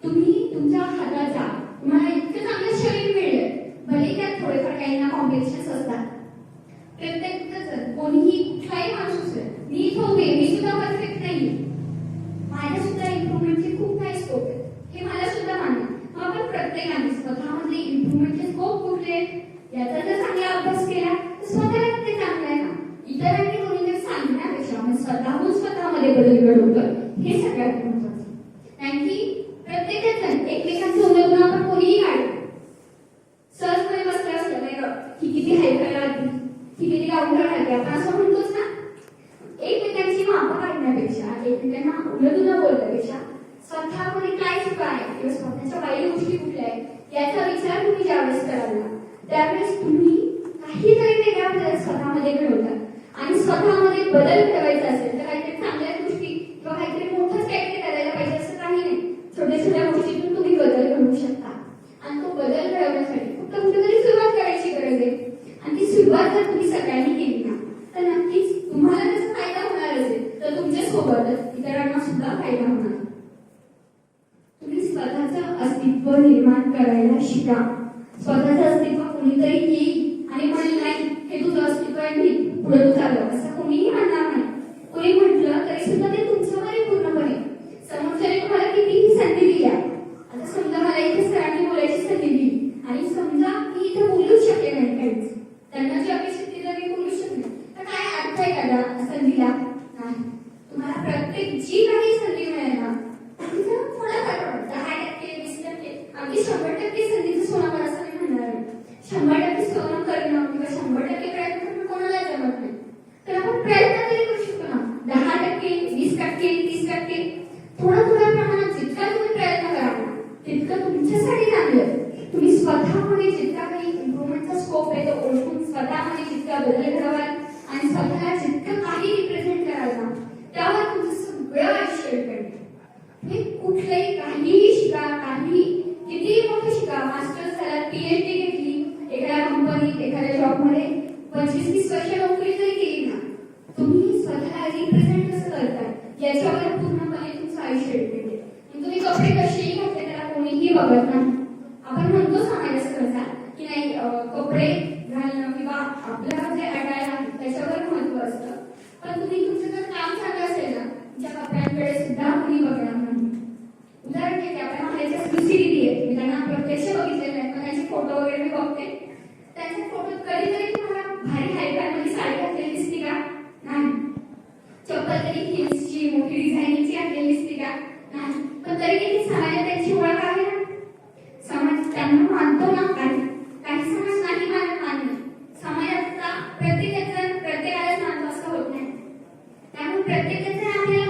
तुम्ही तुमच्या हाताचा तुम्हाला इतकं चांगलं शरीर मिळेल, भले त्यात थोडेफार काहींना कॉम्प्लिकेशन्स असतात. प्रत्येक कोणीही कुठलाही माणूस असेल, मी इथं उभे मी सुद्धा परफेक्ट नाही, माझ्या सुद्धा इम्प्रुव्हमेंटचे खूप काही स्कोप आहे हे मला सुद्धा मान्य. मग आपण प्रत्येकाने स्वतःमध्ये इम्प्रुव्हमेंटचे स्कोप कुठले याचा जर चांगला अभ्यास केला तर स्वतःला ते चांगलं आहे ना. इतरांनी कोणीतरी सांगण्यापेक्षा आपण स्वतःहून स्वतःमध्ये बदल घडवतो हे सगळ्यात महत्त्वाचं. कारण की प्रत्येकच जण एकमेकांचं उदाहरण आपण कोणीही काढू सहजपणे बसलं असलं नाही की किती हायफाय राहते ही किती गावठळ राहते आपण असं म्हणतोच ना. एकमेकांची मापं काढण्यापेक्षा एकमेकांना उलटून बोलण्यापेक्षा स्वतःमध्ये काय चुका आहे किंवा स्वतःच्या वाईट गोष्टी कुठल्या आहेत याचा विचार तुम्ही ज्यावेळेस कराल ना त्यावेळेस तुम्ही काहीतरी वेगळा बदल स्वतःमध्ये घडवतात. आणि स्वतःमध्ये बदल घडवायचा असेल तर काहीतरी चांगल्या गोष्टी किंवा काहीतरी मोठंच काहीतरी करायला पाहिजे असं काही नाही. छोट्या छोट्या गोष्टीतून तुम्ही बदल घडवू शकता आणि तो बदल घडवण्यासाठी फक्त कुठेतरी सुरुवात करायची गरज आहे. आणि ती सुरुवात जर तुम्ही सगळ्यांनी केली ना तर नक्कीच तुम्हाला त्याचा फायदा होणार असेल तर तुमच्या सोबतच इतरांना सुद्धा फायदा होणार. तुम्ही स्वतःचं अस्तित्व निर्माण करायला शिका. स्वतःचं अस्तित्व कोणीतरी येईल आणि म्हणेल नाही हे तुझं अस्तित्व आहे मी पुढे तू चालव असं कोणीही म्हणणार नाही. कोणी म्हटलं तरी सुद्धा ते तुमच्यावर आहे पूर्णपणे. समोरच्याने तुम्हाला कितीही संधी दिल्या, आता समजा मला इथे सरांनी बोलायची संधी दिली आणि समजा मी इथे बोलूच शकले नाही काहीच, त्यांना जी अपेक्षा ती जर मी बोलू शकले तर काय अर्थ आहे का संधीला? नाही. तुम्हाला प्रत्येक जी काही संधी मिळेल ना तिचा थोडा थोड्या थोड्या प्रमाणात जितका तुम्ही प्रयत्न कराल तितकं तुमच्यासाठी चांगलं. तुम्ही स्वतःमध्ये जितका काही इम्प्रुव्हमेंटचा स्कोप आहे तो ओळखून स्वतःमध्ये जितका बदल घडवाल आणि स्वतःला जितकं काही रिप्रेझेंट कराल ना त्यावर तुमचं सगळं आयुष्य डिपेंड. तुम्ही कुठलंही काहीही शिका, काही कितीही मोठं शिका, मास्टर्स झाला, PhD घेतली, एखाद्या कंपनीत एखाद्या जॉबमध्ये 25-30 वर्ष नोकरी जरी केली ना, तुम्ही स्वतःला रिप्रेझेंट कसं करताय याच्यावर पूर्णपणे तुमचं आयुष्य डिपेंड आहे. तुम्ही कपडे कसेही घातले त्याला कोणीही बघत नाही. आपण म्हणतो समाजात सहसा की नाही कपडे घालणं किंवा आपल्याला जे अटायर आहे त्याच्यावर महत्व असतं. पण तुम्ही तुमचं जर काम चांगलं असेल ना तुमच्या कपड्यांकडे सुद्धा कोणी बघणार नाही. उदाहरण घेते आपल्या महाराष्ट्रात दुसरी दिदी आहे, मी त्यांना प्रत्यक्ष बघितलेलं आहे पण त्यांचे फोटो वगैरे मी बघते. त्यांच्या फोटोत कधीतरी तुम्हाला भारी हायफायमध्ये साडी घातलेली दिसते का? नाही. चप्पल तरी हिल्सची मोठी डिझाईनची घातलेली दिसते का? नाही. पण तरी देखील समाजात त्यांची ओळख आहे ना. समाज त्यांना मानतो ना. काही समाज नाही मानत. समाजाचा प्रत्येकालाच मानतो असं होत नाही. त्यामुळे प्रत्येकाचं आपल्याला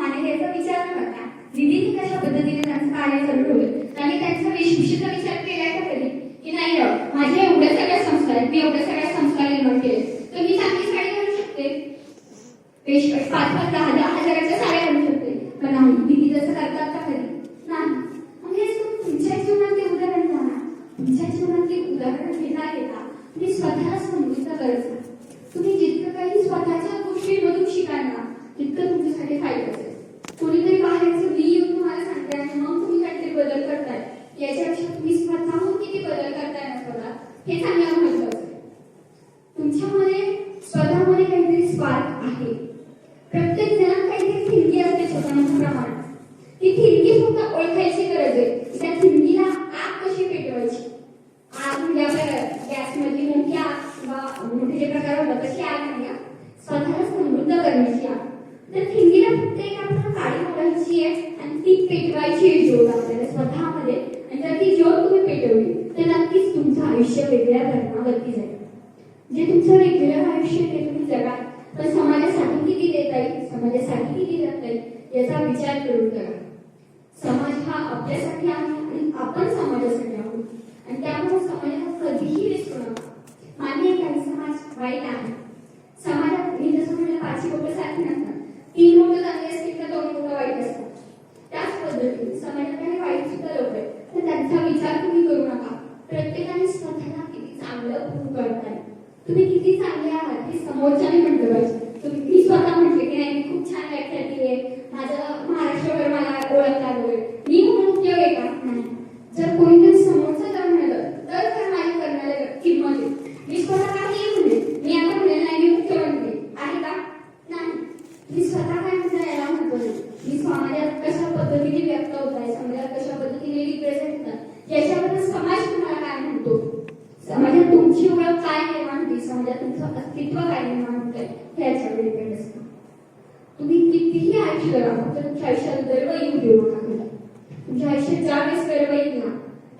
मानेल याचा विचार न करता दिदीने कशा पद्धतीने त्यांचं कार्य चालू ठेवलं. त्यांनी त्यांचा विशिष्ट विचार केलाय का कधी की नाही माझे एवढ्या सगळ्या संस्कार आहेत, मी एवढ्या सगळ्या संस्कार निर्माण केले तर मी चांगली साडी घालू शकते, 5-10 हजाराच्या साड्या घालू शकते. पण नाही, दिदी तसं करतात का कधी? नाही. म्हणजे तुमच्या जीवनातले उदाहरण घ्या ना. तुमच्या जीवनातले उदाहरण घेता घेता तुम्ही स्वतःला समृद्ध करायचं. तुम्ही जितकं काही स्वतःच्या गोष्टींमधून शिकाल ना तितकं तुमच्यासाठी फायदा असेल. कोणीतरी बाहेरचं मी येऊन तुम्हाला सांगते आणि मग तुम्ही काहीतरी बदल करताय याच्यापेक्षा तुम्ही स्वतःहून किती बदल करताय ना स्वतः हे चांगलं महत्वाचं आहे. तुमच्यामध्ये स्वतःमध्ये काहीतरी स्पार्क आहे. प्रत्येक जणात काहीतरी थिंगी असते स्वतःच्या प्रमाणात. ती थिंगी फक्त ओळखायची गरज आहे. त्या थिंगीला आग कशी पेटवायची. आग म्हणजे आपल्या गॅसमध्ये मोठी आग किंवा मोठे जे प्रकार होतात तशी आग नाही. स्वतःला समृद्ध करण्याची आग. तर थिंगीला फक्त एक आपल्याला काळी ओढायची आहे आणि ती पेटवायची आहे ज्योत आपल्याला स्वतःमध्ये. आणि जर ती ज्योत तुम्ही पेटवली तर नक्कीच तुमचं आयुष्य वेगळ्या धर्मावरती जाईल. जे तुमचं रेग्युलर आयुष्य ते तुम्ही जगा पण समाजासाठी किती देता येईल, समाजासाठी किती देता येईल याचा विचार करून करा. समाज हा आपल्यासाठी आहे आणि आपण समाजासाठी आहोत आणि त्यामुळे समाजाला कधीही विसरू नका. मान्य काही समाज वाईट आहे. समाजात मी जसं म्हणलं 5 बोटं सारखी नसतात, 3 बोटं चांगली असतील तर 2 बोटं वाईट असतात. त्याच पद्धतीने समाजात काही वाईट सुद्धा लोक आहेत तर त्यांचा विचार तुम्ही करू नका. प्रत्येकाने स्वतःला किती चांगलं प्रूव्ह करताय, तुम्ही किती चांगले आहात हे समोरच्याने म्हटलं पाहिजे. मी स्वतः म्हटले की नाही मी खूप छान व्याख्या केली आहे, माझं महाराष्ट्रभर मला ओळखतात वगैरे, मी म्हणून उपयोग आहे का? नाही. जर कोणीतरी समोरचं जर म्हणलं तर माझी करण्याला किंमत आहे. मी स्वतः काही म्हणले, मी आता म्हणले नाही मी मुख्यमंत्री आहे का? नाही. मी स्वतः काय म्हणता याला म्हणतो नाही. मी समाजात कशा पद्धतीने व्यक्त होत आहे, समाजात कशा पद्धतीने रिप्रेझेंट होतात याच्याबद्दल समाज तुम्हाला काय म्हणतो, समाजात तुमची ओळख काय निर्माण होती, समाजात तुमचं अस्तित्व काय निर्माण होतंय हे याच्यावर डिपेंड असतं. तुम्ही कितीही आयुष्य जगा फक्त तुमच्या आयुष्यात गर्व येऊ देऊ नका. तुमच्या आयुष्यात ज्यावेळेस गर्व येईल ना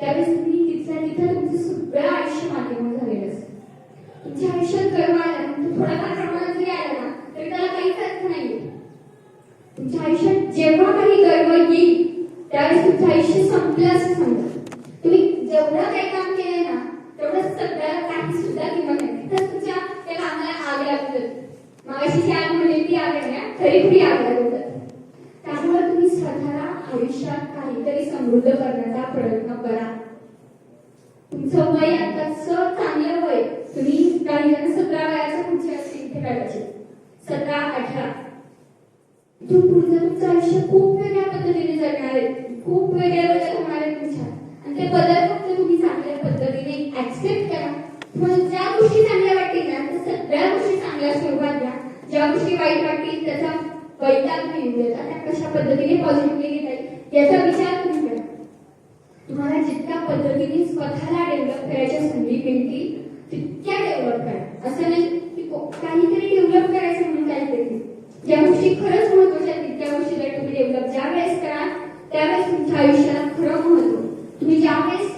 त्यावेळेस तुम्ही तिथल्या तिथं तुमचं सगळं आयुष्य माध्यम झालेलं असतं. तुमच्या आयुष्यात गर्व आला ना थोडाफार प्रमाणात जरी आला ना तरी त्याला काहीच अर्थ नाहीये. तुमच्या आयुष्यात जेव्हा काही गर्व येईल त्यावेळेस तुमचं आयुष्य संपलं असं समजा. तुम्ही जेवढं काही काम केलंय ना तेवढं सगळ्याला काही सुद्धा किंमत नाही. तर तुमच्या त्या कामाला आग लागत मगाशी जी आग म्हणली ती आग नाही तरी पुढे आग लागत. त्यामुळे तुम्ही स्वतःला आयुष्यात काहीतरी समृद्ध करण्याचा प्रयत्न करा. तुमचं वय आताचं चांगलं वय, तुम्ही काही जण 17 वयाच्या पुढचे असतील इथे काढायचे 17-18 इथून पुढचं तुमचं आयुष्य खूप वेगळ्या पद्धतीने जगणार आहे, खूप वेगळे बदल होणार आहे तुमच्यात आणि ते बदल फक्त तुम्ही चांगल्या पद्धतीने ऍक्सेप्ट करा. तुम्हाला ज्या गोष्टी चांगल्या वाटतील ना त्या सगळ्या गोष्टी चांगल्या स्वरूपात घ्या. ज्या गोष्टी वाईट वाटतील त्याचा वैताग घेऊन देता त्या कशा पद्धतीने पॉझिटिव्हली घेता येईल याचा विचार तुम्ही करा. तुम्हाला जितक्या पद्धतीने स्वतःला डेव्हलप करायच्या संधी मिळतील तितक्या डेव्हलप करा. असं नाही की काहीतरी डेव्हलप करायचं म्हणून काहीतरी. ज्या गोष्टी खरंच महत्त्वाच्या आहेत त्या गोष्टी जर तुम्ही डेव्हलप ज्या वेळेस कराल त्यावेळेस तुमच्या आयुष्याला खरं महत्त्व. तुम्ही ज्यावेळेस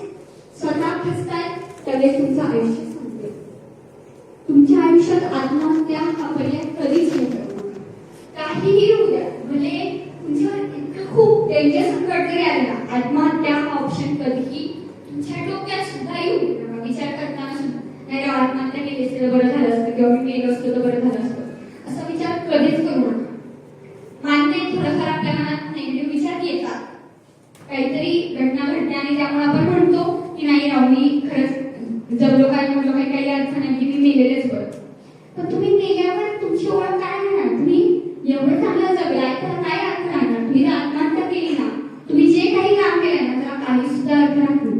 स्वतः फसताय त्यावेळेस तुमचं आयुष्य संपते. तुमच्या आयुष्यात आत्महत्या हा पर्याय कधीच नाही करणार. काहीही होऊ द्या, भले तुमच्यावर इतकं त्यामुळे आपण म्हणतो की नाही राव मी खरंच जगलो काय म्हणलो काही अर्थ नाही की मी मेलेलेच बरं. पण तुम्ही मेल्यावर तुमची ओळख काय होणार? तुम्ही एवढं चांगलं जगलाय तर काय अर्थ राहणार? तुम्ही जर आत्महत्या केली ना, तुम्ही जे काही काम केलं ना त्याला काही सुद्धा अर्थ राहतो.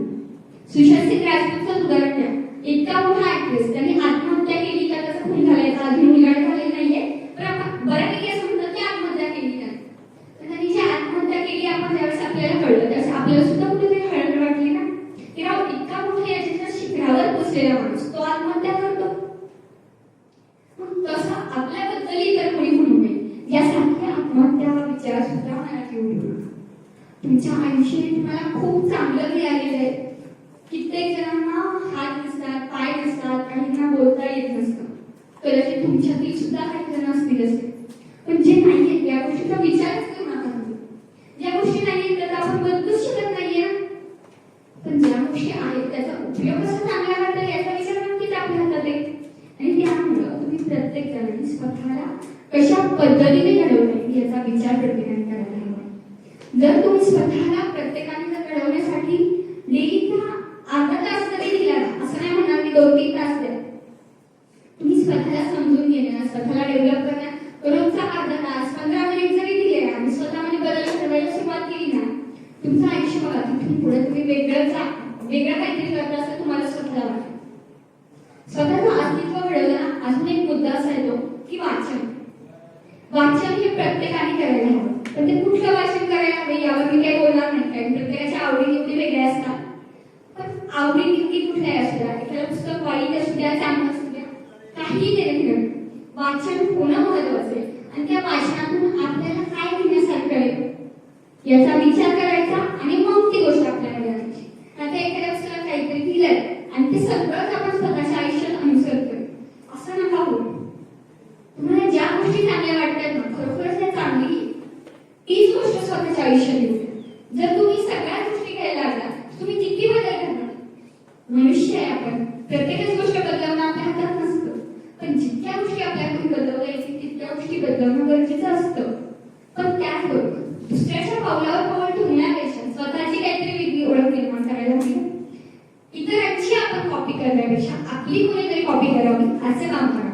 सुशांत सिंग राजपूतचं उदाहरण द्या. इतका मोठा ऍक्ट्रेस त्यांनी आत्महत्या केली का त्याचा खून झालायचा अजून उलगडा झालेला नाहीये, पण आपण बऱ्यापैकी असं म्हणतात की आत्महत्या केली त्याने. तर त्यांनी जी आत्महत्या केली आपण ज्यावेळेस आपल्याला कळलं त्यावेळेस आपल्याला सुद्धा कुठेतरी हळहळ वाटली ना की राव इतका मोठा याच्या शिखरावर बसलेला माणूस तो आत्महत्या करतो. तसं आपल्याबद्दल तर कोणी म्हणू नये यासारख्या आत्महत्या विचार सुद्धा मनात येऊ नये. तुमच्या आयुष्यात तुम्हाला खूप चांगलं मिळालेलं आहे. कित्येक जणांना हात नसतात, पाय नसतात, काहींना बोलता येत नसतं. कदाचित तुमच्यातील सुद्धा काही जण असतील असे. पण जे नाहीये या गोष्टीचा विचारच करू नका तुम्ही. ज्या गोष्टी नाहीये त्याचा आपण बदलूच शकत नाहीये ना. पण ज्या गोष्टी आहेत त्याचा उपयोग कसा चांगला करता याचा विचार नक्कीच आपल्या हातात आहे. आणि त्यामुळं तुम्ही प्रत्येक जणांनी स्वतःला कशा पद्धतीने घडवता याचा विचार प्रत्येकाने करायला हवा. जर तुम्ही स्वतःला प्रत्येकाने जर घडवण्यासाठी डेलीचा अर्धा तास जरी दिला ना, असं नाही म्हणणार की 2-3 तास द्या, तुम्ही स्वतःला समजून घेण्यास स्वतःला डेव्हलप करण्यास रोजचा अर्धा तास 15 मिनिट जरी दिले आणि स्वतःमध्ये बदल करायला सुरुवात केली ना, तुमचं आयुष्य बघा तिथून पुढे तुम्ही वेगळं काहीतरी करत असं तुम्हाला स्वतःला वाटतं. स्वतःचं अस्तित्व घडवताना अजून एक मुद्दा असा येतो की वाचन. वाचन हे प्रत्येकाने करायला हवं. पण ते कुठलं वाचन करायला हवे यावर मी काही बोलणार नाही, कारण प्रत्येकाच्या आवडी-निवडी वेगळ्या असतात. पण आवडी-निवडी कुठल्याही असू द्या, एखादं पुस्तक वाईट असू द्या, चांगलं असू द्या, काही देणं वाचन होणं महत्वाचं आहे. आणि त्या वाचनातून आपल्याला काय घेण्यासारखं आहे याचा विचार करायचा आणि मग ती गोष्ट आपल्याकडे आणायची. आता एखाद्या पुस्तकात काहीतरी दिलंय आणि ते सगळंच आपण स्वतःच्या आयुष्यात अनुसरतोय असं नका होऊ. तुम्हाला ज्या गोष्टी चांगल्या वाटतात ना, खरोखरच त्या चांगली तीच गोष्ट स्वतःच्या आयुष्यात येऊ. जर तुम्ही सगळ्या गोष्टी करायला लागला तुम्ही किती बदल करणार? मनुष्य आहे आपण, प्रत्येकच गोष्ट बदलवणं आपल्या हातात नसतं. पण जितक्या गोष्टी आपल्याकडून बदलवता येतील तितक्या गोष्टी बदलवणं गरजेचं असतं. पण त्याचबरोबर दुसऱ्याच्या पावलावर पाऊल ठेवण्यापेक्षा स्वतःची काहीतरी वेगळी ओळख निर्माण करायला हवी. इतरांची आपण कॉपी करण्यापेक्षा आपली कोणीतरी कॉपी करावी असं काम करा.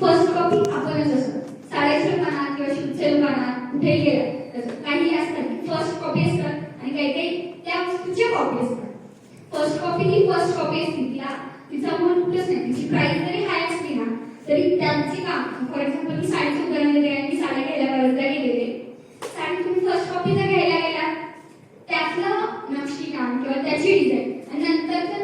फर्स्ट कॉपी आपणच असतो. शाळेच्या दुकानात किंवा शिक्षण दुकानात कुठे गेलं काही असतात की फर्स्ट कॉपी असतात आणि काही काही त्या वस्तूच्या कॉपी असतात. फर्स्ट कॉपी ही फर्स्ट कॉपी असते, तिचा मूळ कुठेच नाही. तिची प्राइस जरी हाय असली ना तरी त्यांची काम, फॉर एक्झाम्पल मी साडीचं उदाहरण देते आणि मी साड्या घ्यायला बरेचदा गेलेले. साडी तुम्ही फर्स्ट कॉपी जर घ्यायला गेला त्यातलं नक्षीकाम किंवा त्याची डिझाईन आणि नंतर जर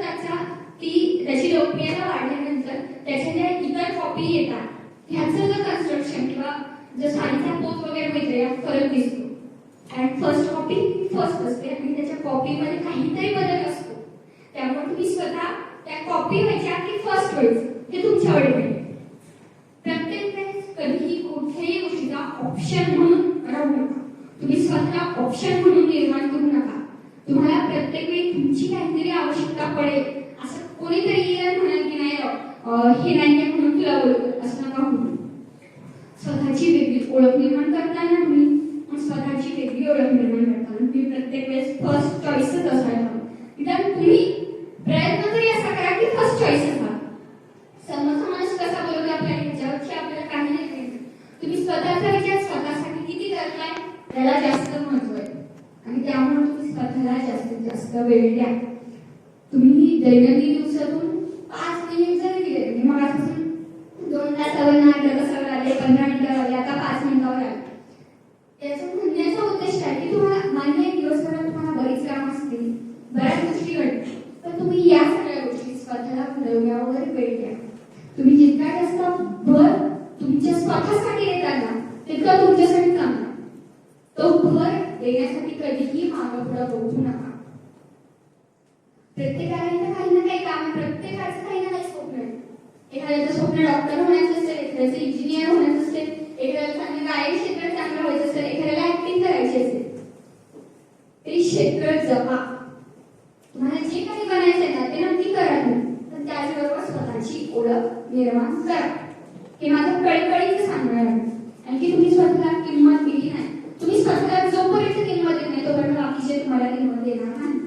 त्याची लोकप्रियता वाढल्यानंतर त्याच्या ज्या इतर कॉपी येतात ह्याचं जर कन्स्ट्रक्शन किंवा जर साडीचा पोत वगैरे मिळते यात फरक दिसतो. आणि फर्स्ट कॉपी फर्स्ट असते आणि त्याच्या कॉपीमध्ये काहीतरी बदल असतो. त्यामुळे तुम्ही स्वतः त्या कॉपी व्हायच्या की फर्स्ट व्हायचं हे तुमच्यावर आहे. प्रत्येक वेळेस कधीही कुठल्याही गोष्टीचा ऑप्शन म्हणून राहू नका. तुम्ही स्वतःला ऑप्शन म्हणून निर्माण करू नका. तुम्हाला प्रत्येक वेळी तुमची काहीतरी आवश्यकता पडेल असं कोणीतरी येईल म्हणाल की नाही हे नाही म्हणून तुला बोलतो असं नका होऊ. स्वतःची वेगळी ओळख निर्माण करताना तुम्ही स्वतःची वेगळी ओळख निर्माण करताना तुम्ही प्रत्येक वेळेस फर्स्ट चॉईसच असायला हवं. निदान तुम्ही प्रयत्न तरी असा करा की फर्स्ट चॉईस असा. समोरचा माणूस कसा बोलतो आपल्याला ह्याच्यावरची आपल्याला काही नाही करायचं. तुम्ही स्वतःचा विचार स्वतःसाठी किती करताय त्याला जास्त महत्व आहे आणि त्यामुळे तुम्ही स्वतःला जास्तीत जास्त वेळ द्या. तुम्ही दैनंदिन दिवसातून 5 मिनिट जरी दिले, मग आजपासून 2 तासावर अर्धा तासावर आले, 15 मिनिटावर आले, आता 5 मिनिटावर आले. याचा म्हणण्याचा उद्देश काय की तुम्हाला मान्य एक दिवसभरात तुम्हाला बरीच काम असतील, बऱ्याच गोष्टी घडतील, तर तुम्ही या सगळ्या गोष्टी स्वतःला घडवण्यावर वेळ द्या. तुम्ही जितका जास्त भर तुमच्या स्वतःसाठी देता ना तितका तुमच्यासाठी चांगला. तो भर देण्यासाठी कधीही मागं पुढे बघू नका. प्रत्येकाला काही ना काही काम, प्रत्येकाचं काही ना काही स्वप्न आहे. एखाद्याचं स्वप्न डॉक्टर होण्याचं असेल, एखाद्याचं इंजिनियर होण्याचं असेल, एखाद्याला चांगलं गायन क्षेत्रात चांगलं व्हायचं असेल, एखाद्याला ऍक्टिंग करायची असेल, ते क्षेत्र जपा. तुम्हाला जे काही बनायचं आहे ना ते नक्की करा तुम्ही, पण त्याचबरोबर स्वतःची ओळख निर्माण करा. हे माझं कळकळीचं सांगणार आहे. आणखी तुम्ही स्वतःला किंमत दिली नाही, तुम्ही स्वतःला जोपर्यंत किंमत देत नाही तोपर्यंत बाकीचे तुम्हाला किंमत देणार नाही.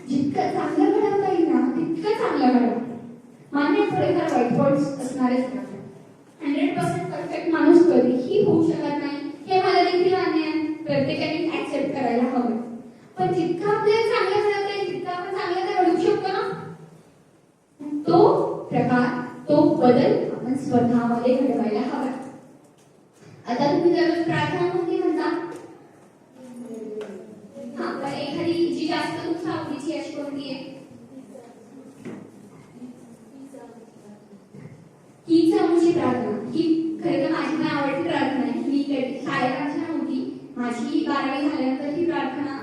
जितकं चांगलं घडवता येईल ना तितकं चांगलं घडवा. मान्य थोडेफार वाईट पॉईंट्स असणारच नाही. 100% परफेक्ट माणूस कधीही होऊ शकत नाही हे मला देखील मान्य आहे. प्रत्येकाने ऍक्सेप्ट करायला हवं. पण जितकं आपल्याला चांगलं घडवता येईल तितकं आपण चांगलं तर घडवू शकतो ना. तो प्रकार, तो बदल आपण स्वतःमध्ये घडवायला हवा. आता तुम्ही दररोज प्रार्थना कोणती म्हणता? हा, तर एखादी जी जास्त तुमच्या आवडीची अशी कोणती आहे? हीच आमची प्रार्थना. ही खरं तर माझी पण आवडती प्रार्थना आहे. मी शाळेत वाचना नव्हती. माझी 12वी झाल्यानंतर ही प्रार्थना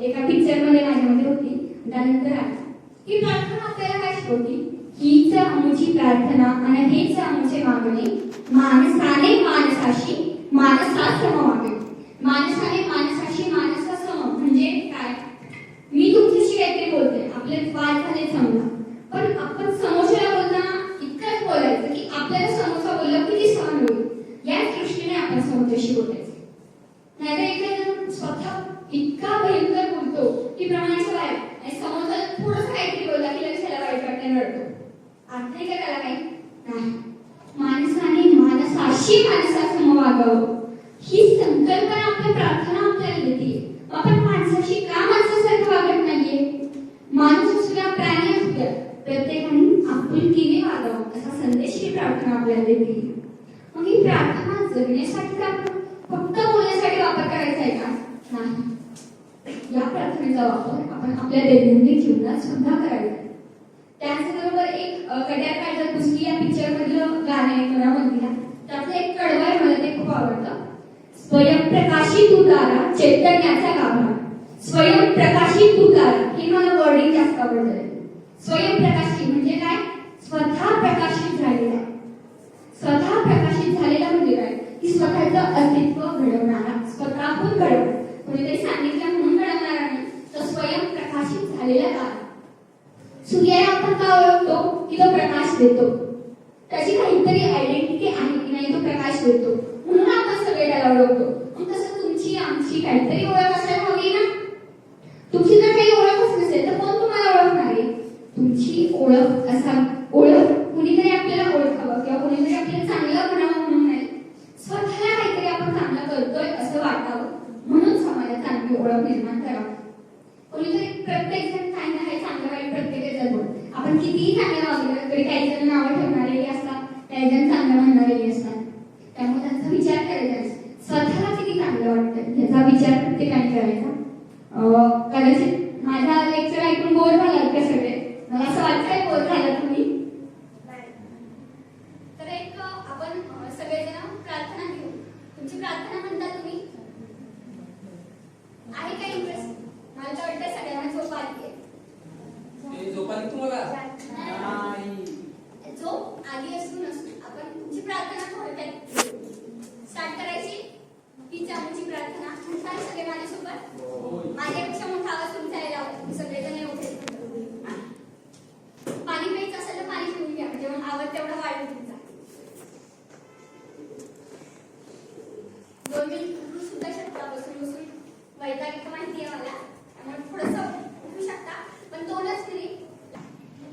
एका पिक्चरमध्ये माझ्यामध्ये होती. त्यानंतर ही प्रार्थना आपल्याला काय शिकवते? हीच आमची प्रार्थना आणि हेच आमचे मागणे, माणसाने माणसाशी माणसा सम मागे. माणसाने माणसाशी माणसा सम म्हणजे काय? मी तुमच्याशी काहीतरी बोलते, आपले वाद झाले समजा, पण आपण समोरच्याला बोलताना इतकंच बोलायचं की आपल्याला समोरचा बोलला किती सहन होईल याच दृष्टीने आपण समोरच्याशी बोलायचं. नाहीतर एखादा स्वतः इतका भयंकर बोलतो की प्रमाणाच्या बाहेर आणि समोरचा थोडंसं काहीतरी बोलला की लगेच त्याला वाईट वाटण्याने रडतो. अर्थ नाही का त्याला काही नाही. माणसाने माणसाशी माणसा सम वागावं ही संकल्पना आपल्या प्रार्थना आपल्याला देते. आपण माणसाशी का माणसासारखं वागत नाहीये? माणूस असू द्या, प्राणी असू द्या, प्रत्येकाने आपुलकीने वागावं असा संदेश ही प्रार्थना आपल्याला देते. मग ही प्रार्थना जगण्यासाठी आपण फक्त बोलण्यासाठी वापर करायचा आहे का? नाही. या प्रार्थनेचा वापर आपण आपल्या दैनंदिन जीवनात सुद्धा करायचा. त्याचबरोबर एक कट्यार काढतात पुसली या पिक्चर मधलं गाणं आहे मनामधील, त्यातलं एक कडवं आहे, मला ते खूप आवडतं. स्वयंप्रकाशी तू तारा चैतन्याचा गाभा. स्वयंप्रकाशी तू तारा हे मला वर्डिंग जास्त आवडतं. स्वयंप्रकाशी म्हणजे काय? स्वतः प्रकाशित झालेला. स्वतः प्रकाशित झालेला म्हणजे काय? की स्वतःचं अस्तित्व घडवणारा, स्वतःहून घडवणारा. कोणीतरी सांगितलं म्हणून घडवणारा नाही, तर स्वयंप्रकाशित झालेला तारा. सूर्याला आपण का ओळखतो? की तो प्रकाश देतो. त्याची काहीतरी आयडेंटिटी आहे की नाही, तो प्रकाश देतो म्हणून आपण सगळे त्याला ओळखतो. मग तसं तुमची आमची काहीतरी ओळख असायला हवी ना. तुमची जर काही ओळखच नसेल तर कोण तुम्हाला ओळखणार आहे? तुमची ओळख असा ओळख कुणीतरी आपल्याला ओळखावं किंवा कुणीतरी आपल्याला चांगलं म्हणावं म्हणून नाही, स्वतःला काहीतरी आपण चांगलं करतोय असं वाटावं म्हणून समाजात चांगली ओळख निर्माण करावं. कोणीतरी प्रत्येक जण काही ना काही चांगलं वाईट प्रत्येकाचं बोल. आपण कितीही चांगलं वागलं तरी काही जण नावं ठेवणारेही असतात, काही जण चांगलं म्हणणारेही असतात. त्यामुळे त्यांचा विचार करायचा, स्वतःला किती चांगलं वाटतं याचा विचार प्रत्येकाने करायचा. कदाचित माझा लेक्चर ऐकून बोर झालात का सगळे? मला असं वाटतंय बोर झाला तुम्ही. तर एक आपण सगळेजण प्रार्थना घेऊ. तुमची प्रार्थना म्हणता तुम्ही? आहे का इंटरेस्ट? मला तर वाटतं सगळ्यांना झोप आली आहे. झोप आली तुम्हाला? नाही. झोप आली असू नसू आपण तुमची प्रार्थना थोडक्यात स्टार्ट करायची. हीच आमची प्रार्थना. म्हणताय सगळे माझ्यासोबत? माझ्यापेक्षा मोठा आवाज तुमचा यायला हवा. सगळेजण उठे. पाणी प्यायचं असेल तर पाणी पिऊन घ्या, म्हणजे मग आवाज तेवढा वाढेल तुमचा. 2 मिनिट उठू सुद्धा शकता, बसून बसून वैताग येतो माहिती आहे मला, त्यामुळे थोडंसं उठू शकता, पण 2च मिनिट.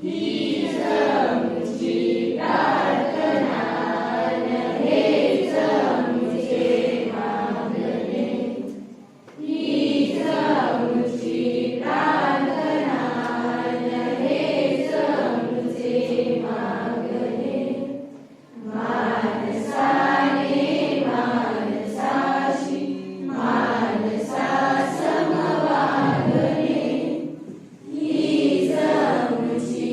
हीच आमची प्रार्थना हेच आमचे मागणे. हीच आमची प्रार्थना हेच आमचे मागणे. माणसाने माणसाशी माणसा सम वागणे. हीच आमची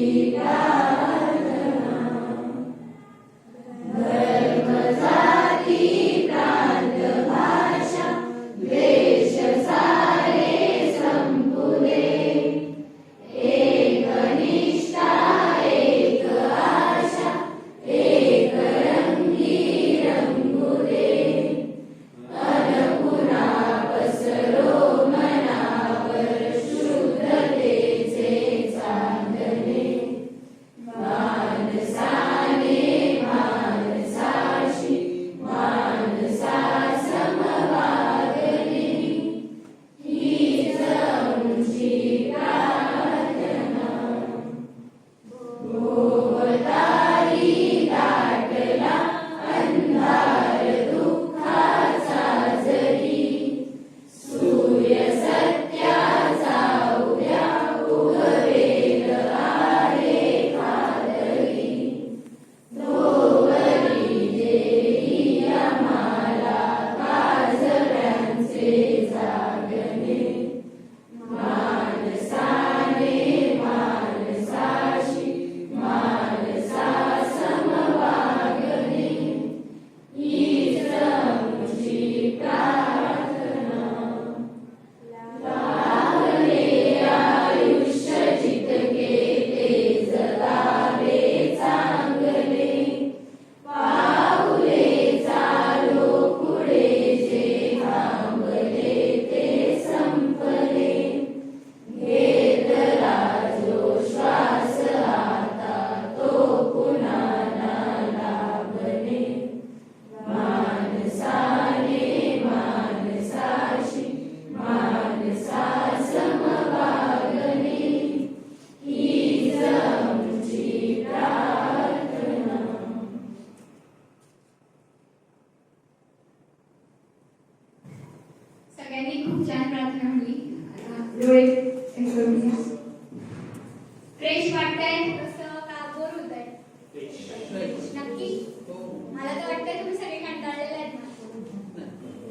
फ्रेश वाटतंय? कसं का बोर होत आहे? फ्रेश. नक्की? हो. मला तर वाटतंय तुम्ही सगळे कंटाळलेले आहेत ना.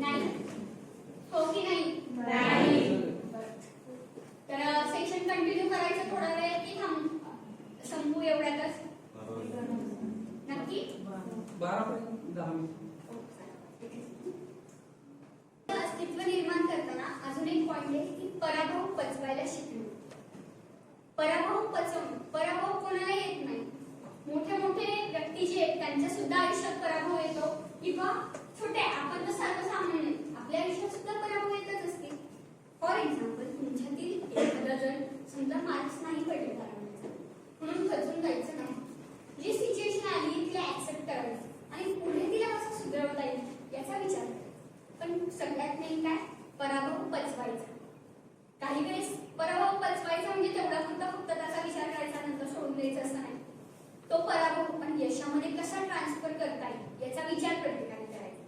नाही? हो की नाही? बरं. तर सेक्शन कंटिन्यू करायचं थोडा वेळ की संपू एवढ्यातच? नक्की? 12 पर्यंत 10 मिनिट. अस्तित्व निर्माण करताना अजून एक पॉइंट आहे की पराभव पचवायला शिकणे. पराभव पचवणे. पराभव कोणाला येत नाही. मोठे मोठे व्यक्ती जे आहेत त्यांच्या सुद्धा आयुष्यात पराभव येतो किंवा छोटे आपण तर सर्वसामान्य आपल्या आयुष्यात सुद्धा पराभव येतच असतील. फॉर एक्झाम्पल तुमच्यातील एखादा जण समजा मार्क्स नाही पडले बारावीचा म्हणून खचून जायचं नाही. जी सिच्युएशन आली तिला ऍक्सेप्ट करायचं आणि पुढे तिला कसं सुधारवता येईल याचा विचार करायचा. पण सगळ्यात मेन काय पराभव पचवायचा. काही वेळेस पराभव पचवायचा म्हणजे तेवढा फक्त त्याचा विचार करायचा नंतर सोडून द्यायचा असं नाही. तो पराभव पण यशामध्ये कसा ट्रान्सफर करता येईल याचा विचार प्रत्येकाने करायचा.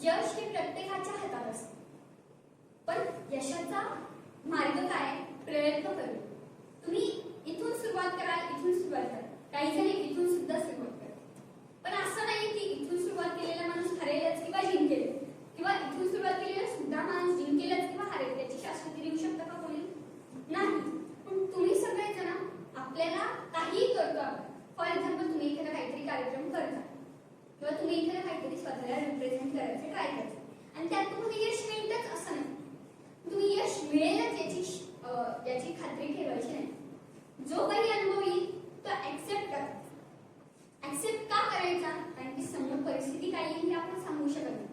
यश हे प्रत्येकाच्या हातात असतं पण यशाचा मार्ग काय प्रयत्न करणे. तुम्ही इथून सुरुवात कराल इथून सुरुवात करा. काही जण इथून सुद्धा सुरुवात करतात पण असं नाही की इथून सुरुवात केलेला माणूस हरेलच किंवा जिंकेल किंवा इथून सुरुवात केलेला सुद्धा माणूस जिंकेलच किंवा हरेल याची शाश्वती देऊ शकता का कोणी? नाही. पण तुम्ही सगळेजण आपल्याला काहीही करतो. फॉर एक्झाम्पल तुम्ही एखादा काहीतरी कार्यक्रम करता किंवा तुम्ही एखादा काहीतरी स्वतःला रिप्रेझेंट करायचं ट्राय करता आणि त्यात तुम्हाला यश मिळतच असं नाही. तुम्ही यश मिळेलच याची खात्री ठेवायची नाही. जो काही अनुभव येईल तो ऍक्सेप्ट करा. ऍक्सेप्ट का करायचा? कारण की समोर परिस्थिती काय येईल हे आपण सांगू शकत नाही.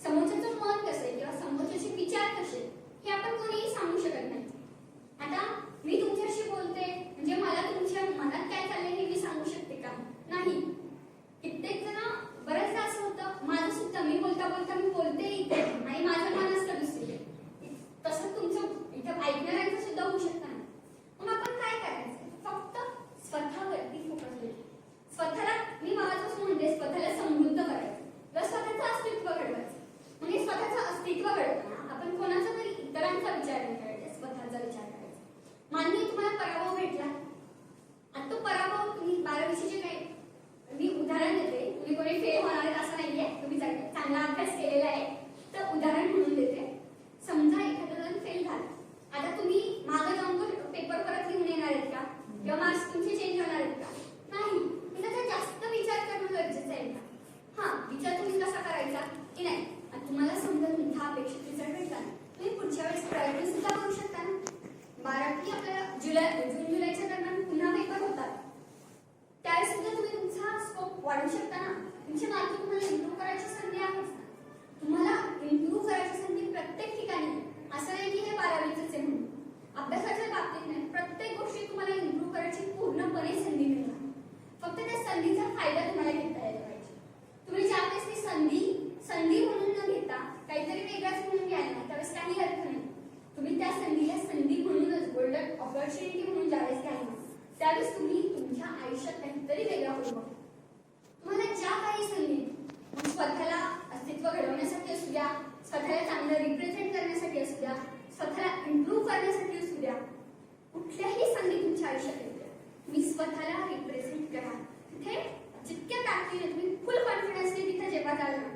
समोरच्याचं मन कसं आहे किंवा समोरच्याचे विचार कसे हे आपण कोणीही सांगू शकत नाही. आता मी तुमच्याशी बोलते म्हणजे मला तुमच्या मनात काय चाललंय हे मी सांगू शकते का? नाही. कित्येक जण बऱ्याचदा असं होतं माझं सुद्धा मी बोलता बोलता मी बोलते इथे आणि माझं मन असतं दुसरीकडे. तसं तुमचं इथं ऐकणाऱ्यांचं सुद्धा होऊ शकतं ना. मग आपण काय करायचं? फक्त स्वतःवरती फोकस द्यायचं. स्वतःला मी माझंच म्हणते स्वतःला समृद्ध करायचं किंवा स्वतःचं अस्तित्व घडवायचं. म्हणजे स्वतःचं अस्तित्व घडवताना आपण कोणाचा तरी इतरांचा विचार नाही करायचा स्वतःचा विचार करायचा. मान्य तुम्हाला पराभव भेटला आता तो पराभव तुम्ही 12वीचे जे काही मी उदाहरण देते तुम्ही कोणी फेल होणार आहे असं नाहीये. तुम्ही चांगला अभ्यास केलेला आहे तर उदाहरण म्हणून देते. समजा एखादा जण फेल झाला. आता तुम्ही मागे जाऊन पेपर परत लिहून येणार आहेत का किंवा मार्क्स तुमचे चेंज होणार आहेत का? नाही. पण त्याचा जास्त विचार करणं गरजेचं आहे का? हा विचार तुम्ही कसा करायचा की नाही तुम्हाला समजा तुमचा अपेक्षित रिझल्ट भेटला तुम्ही पुढच्या वेळेस प्रयत्न सुद्धा करू शकता ना. 12वी आपल्याला जून जुलैच्या दरम्यान पुन्हा पेपर होतात त्यावेळेस सुद्धा तुम्ही तुमचा स्कोप वाढवू शकता ना. तुमचे मार्क तुम्हाला इम्प्रूव्ह करायची संधी आहे. तुम्हाला इम्प्रूव्ह करायची संधी प्रत्येक ठिकाणी. असं नाही की हे 12वीच आहे म्हणून. अभ्यासाच्या बाबतीत नाही प्रत्येक गोष्टी तुम्हाला इम्प्रूव्ह करायची पूर्णपणे संधी मिळणार. फक्त त्या संधीचा फायदा तुम्हाला घेता यायला पाहिजे. तुम्ही ज्यावेळेस ती संधी म्हणून न घेता काहीतरी वेगळाच म्हणून घ्यायला ना त्यावेळेस काही अर्थ नाही. तुम्ही त्या संधीला संधी म्हणूनच गोल्डन ऑपॉर्च्युनिटी म्हणून ज्यावेळेस घ्यायला त्यावेळेस तुम्ही तुमच्या आयुष्यात काहीतरी वेगळा होऊ शकता. तुम्हाला ज्या काही संधी स्वतःला अस्तित्व घडवण्यासाठी असू द्या स्वतःला चांगलं रिप्रेझेंट करण्यासाठी असू द्या स्वतःला इम्प्रूव्ह करण्यासाठी असू द्या कुठल्याही संधी तुमच्या आयुष्यात येते तुम्ही स्वतःला रिप्रेझेंट करा. तिथे जितक्या ताकदीने तुम्ही फुल कॉन्फिडन्सने तिथे जेव्हा जाल ना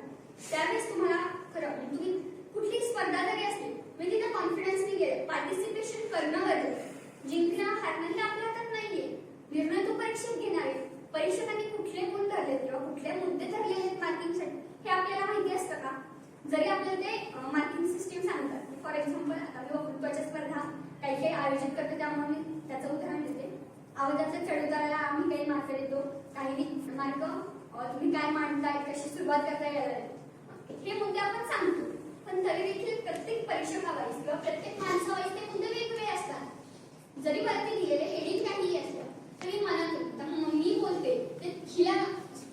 त्यावेळेस तुम्हाला खरं तुम्ही कुठली स्पर्धा जरी असली म्हणजे तिथे कॉन्फिडन्सने गेले पार्टिसिपेशन करणं गरजेचं. जिंकणं हारणं हे आपल्या हातात नाहीये. निर्णय तो परीक्षेत घेणार आहे. परीक्षकांनी कुठले गुण धरले किंवा कुठले मुद्दे धरले आहेत मार्किंगसाठी हे आपल्याला माहिती असतं का? जरी आपल्याला ते मार्किंग सिस्टीम सांगतात. फॉर एक्झाम्पल आता मी वक्तृत्वाच्या स्पर्धा काही आयोजित करतो त्यामुळे मी त्याचं उदाहरण देते. आवाजाच्या चढउताराला आम्ही काही मार्क देतो. काही मार्क तुम्ही काय मांडताय कशी सुरुवात करताय याला हे मुद्दे आपण सांगतो. पण तरी देखील प्रत्येक परीक्षकावाईज किंवा प्रत्येक माणसावाईज ते मुद्दे वेगवेगळे असतात. जरी वरती दिलेले हेडिंग काहीही असलं तरी मनात तर मी बोलते ते हिला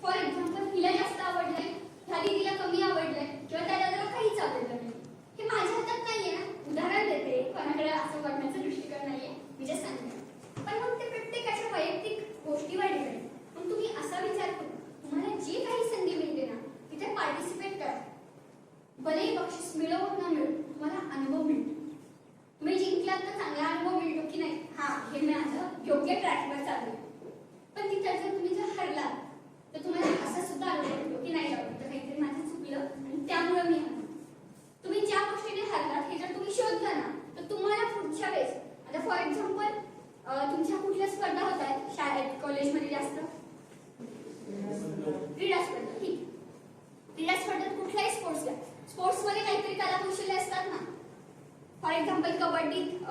फॉर एक्झाम्पल हिला जास्त आवडलंय ह्या दीदीला कमी आवडलंय किंवा त्याला जरा काहीच आवडलं नाही हे माझ्या हातात नाहीये ना. उदाहरण देते कोणाकडे असं वाटण्याचा दृष्टिकोन नाहीये मी जे सांगते. पण मग ते प्रत्येकाच्या वैयक्तिक गोष्टीवर डिपेंड. मग तुम्ही असा विचार करू तुम्हाला जी काही संधी मिळते ना तिथे पार्टिसिपेट करा. भले बक्षीस मिळो न मिळो तुम्हाला अनुभव मिळतो. तुम्ही जिंकलात तर चांगला अनुभव मिळतो की नाही हा हे मी योग्य ट्रॅकवर चालू आहे. पण तिथं जर तुम्ही जर हरलात तर तुम्हाला असं सुद्धा अनुभव येतो की नाही बाबा तर काहीतरी माझं चुकलं आणि त्यामुळे मी हरलो. तुम्ही ज्या गोष्टीने हरलात हे जर तुम्ही शोधलं ना तर तुम्हाला पुढच्या वेळेस आता फॉर एक्झाम्पल तुमच्या कुठल्या स्पर्धा होत आहेत शाळेत कॉलेजमध्ये जास्त क्रीडा स्पर्धा. ठीक, क्रीडा स्पर्धेत कुठल्याही स्पोर्ट्समध्ये काहीतरी कलाकौशल्य असतात ना. फॉर एक्झाम्पल कबड्डीत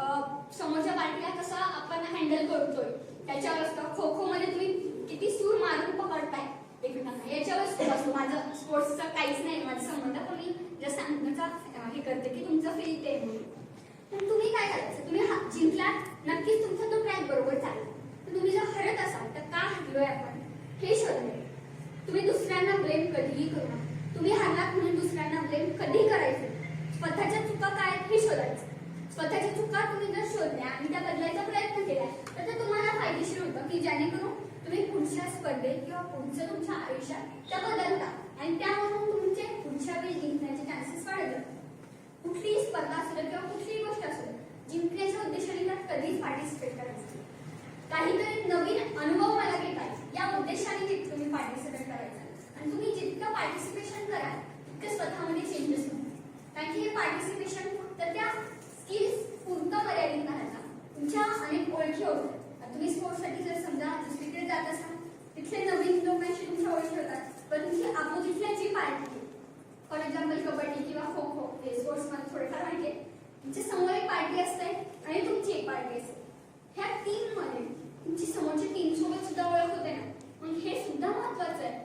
समोरच्या पार्टीला कसा आपण हँडल करतोय त्याच्यावर असतं. खो खो मध्ये तुम्ही किती सूर मारून पकडताय एकमेकांना याच्यावर असतो. माझं स्पोर्ट्सचं काहीच नाही माझा संबंध, पण मी जस्ट सांगण्याचा हे करते की तुमचं फील ते म्हणून. पण तुम्ही काय करायचं, तुम्ही जिंकलात नक्कीच तुमचा तो ट्रॅक बरोबर चालेल. पण तुम्ही जर हरत असाल तर का हरलोय आपण हे शोधले. तुम्ही दुसऱ्यांना ब्लेम कधीही करू नका. तुम्ही हारलात म्हणून दुसऱ्यांना ब्लेम कधी करायचं. स्वतःच्या चुका काय आहेत हे शोधायचं. स्वतःच्या चुका तुम्ही जर शोधल्या आणि त्या बदलायचा प्रयत्न केला तर ते तुम्हाला फायदेशीर होतं की जेणेकरून तुम्ही पुढच्या स्पर्धेत किंवा पुढच्या तुमच्या आयुष्यात त्या बदलता आणि त्यामधून तुमचे पुढच्या वेळी जिंकण्याचे चान्सेस वाढत जातात. कुठलीही स्पर्धा असू दे किंवा कुठलीही गोष्ट असू दे जिंकण्याच्या उद्देशाने त्यात कधीच पार्टिसिपेट करायचं. काहीतरी नवीन अनुभव मला घेता या उद्देशाने तुम्ही पार्टिसिपेट करायचं. आणि तुम्ही जितकं पार्टिसिपेशन कराल तितकं स्वतःमध्ये चेंजेस होईल. कारण की हे पार्टिसिपेशन फक्त त्या स्किल्स पुरतं मर्यादित राहतात. तुमच्या अनेक ओळखी होतात. तुम्ही स्पोर्ट्ससाठी जर समजा दुसरीकडे जात असाल तिथले नवीन लोकांशी तुमच्या ओळखी होतात. पण तुमची अपोजिटला जी पार्टी फॉर एक्झाम्पल कबड्डी किंवा खो खो हे स्पोर्ट्समध्ये थोडेफार माहिती आहे. तुमच्या समोर एक पार्टी असते आणि तुमची एक पार्टी असते. ह्या टीममध्ये तुमची समोरच्या टीम सोबत सुद्धा ओळख होते ना. मग हे सुद्धा महत्वाचं आहे.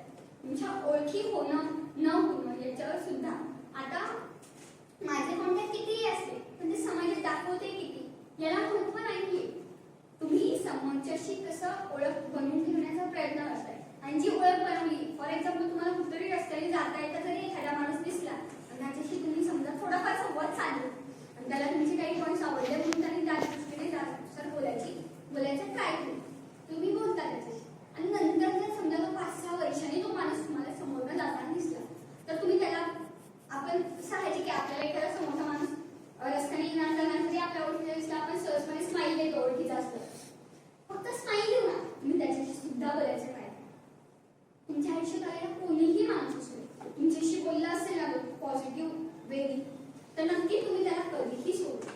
तुमच्या ओळखी होणं न होणं याच्यावर सुद्धा. आता माझे कॉन्टॅक्ट कितीही असते पण ते समाजात दाखवते किती याला महत्व नाहीये. तुम्ही समोरच्याशी कसं ओळख बनवून ठेवण्याचा प्रयत्न करताय आणि जी ओळख बनवली फॉर एक्झाम्पल तुम्हाला कुठतरी रस्त्याने जाता येता जरी एखादा माणूस दिसला आणि त्याच्याशी तुम्ही समजा थोडाफार संवाद साधला आणि त्याला तुमचे काही पॉईंट्स आवडले म्हणून त्यांनी त्या दृष्टीने सर बोलायचं ट्राय केलं. तुम्ही बोलता त्याच्याशी आणि नंतर जर समजा तो 5-6 वर्षांनी तो माणूस तुम्हाला समोरनं जाताना दिसला तर तुम्ही त्याला आपण साहजिक की आपल्याला एखादा समोरचा माणूस रस्त्याने येणार तरी आपल्या ओळखीचा दिसला आपण सहजपणे स्माईल देतो ओळखीचा असतो. फक्त स्माईल देऊ ना तुम्ही त्याच्याशी सुद्धा बोलायचं काय. तुमच्या आयुष्यात आलेला कोणीही माणूस असेल तुमच्याशी बोलला असेल ना पॉझिटिव्ह वेनी तर नक्की तुम्ही त्याला कधीही सोडू.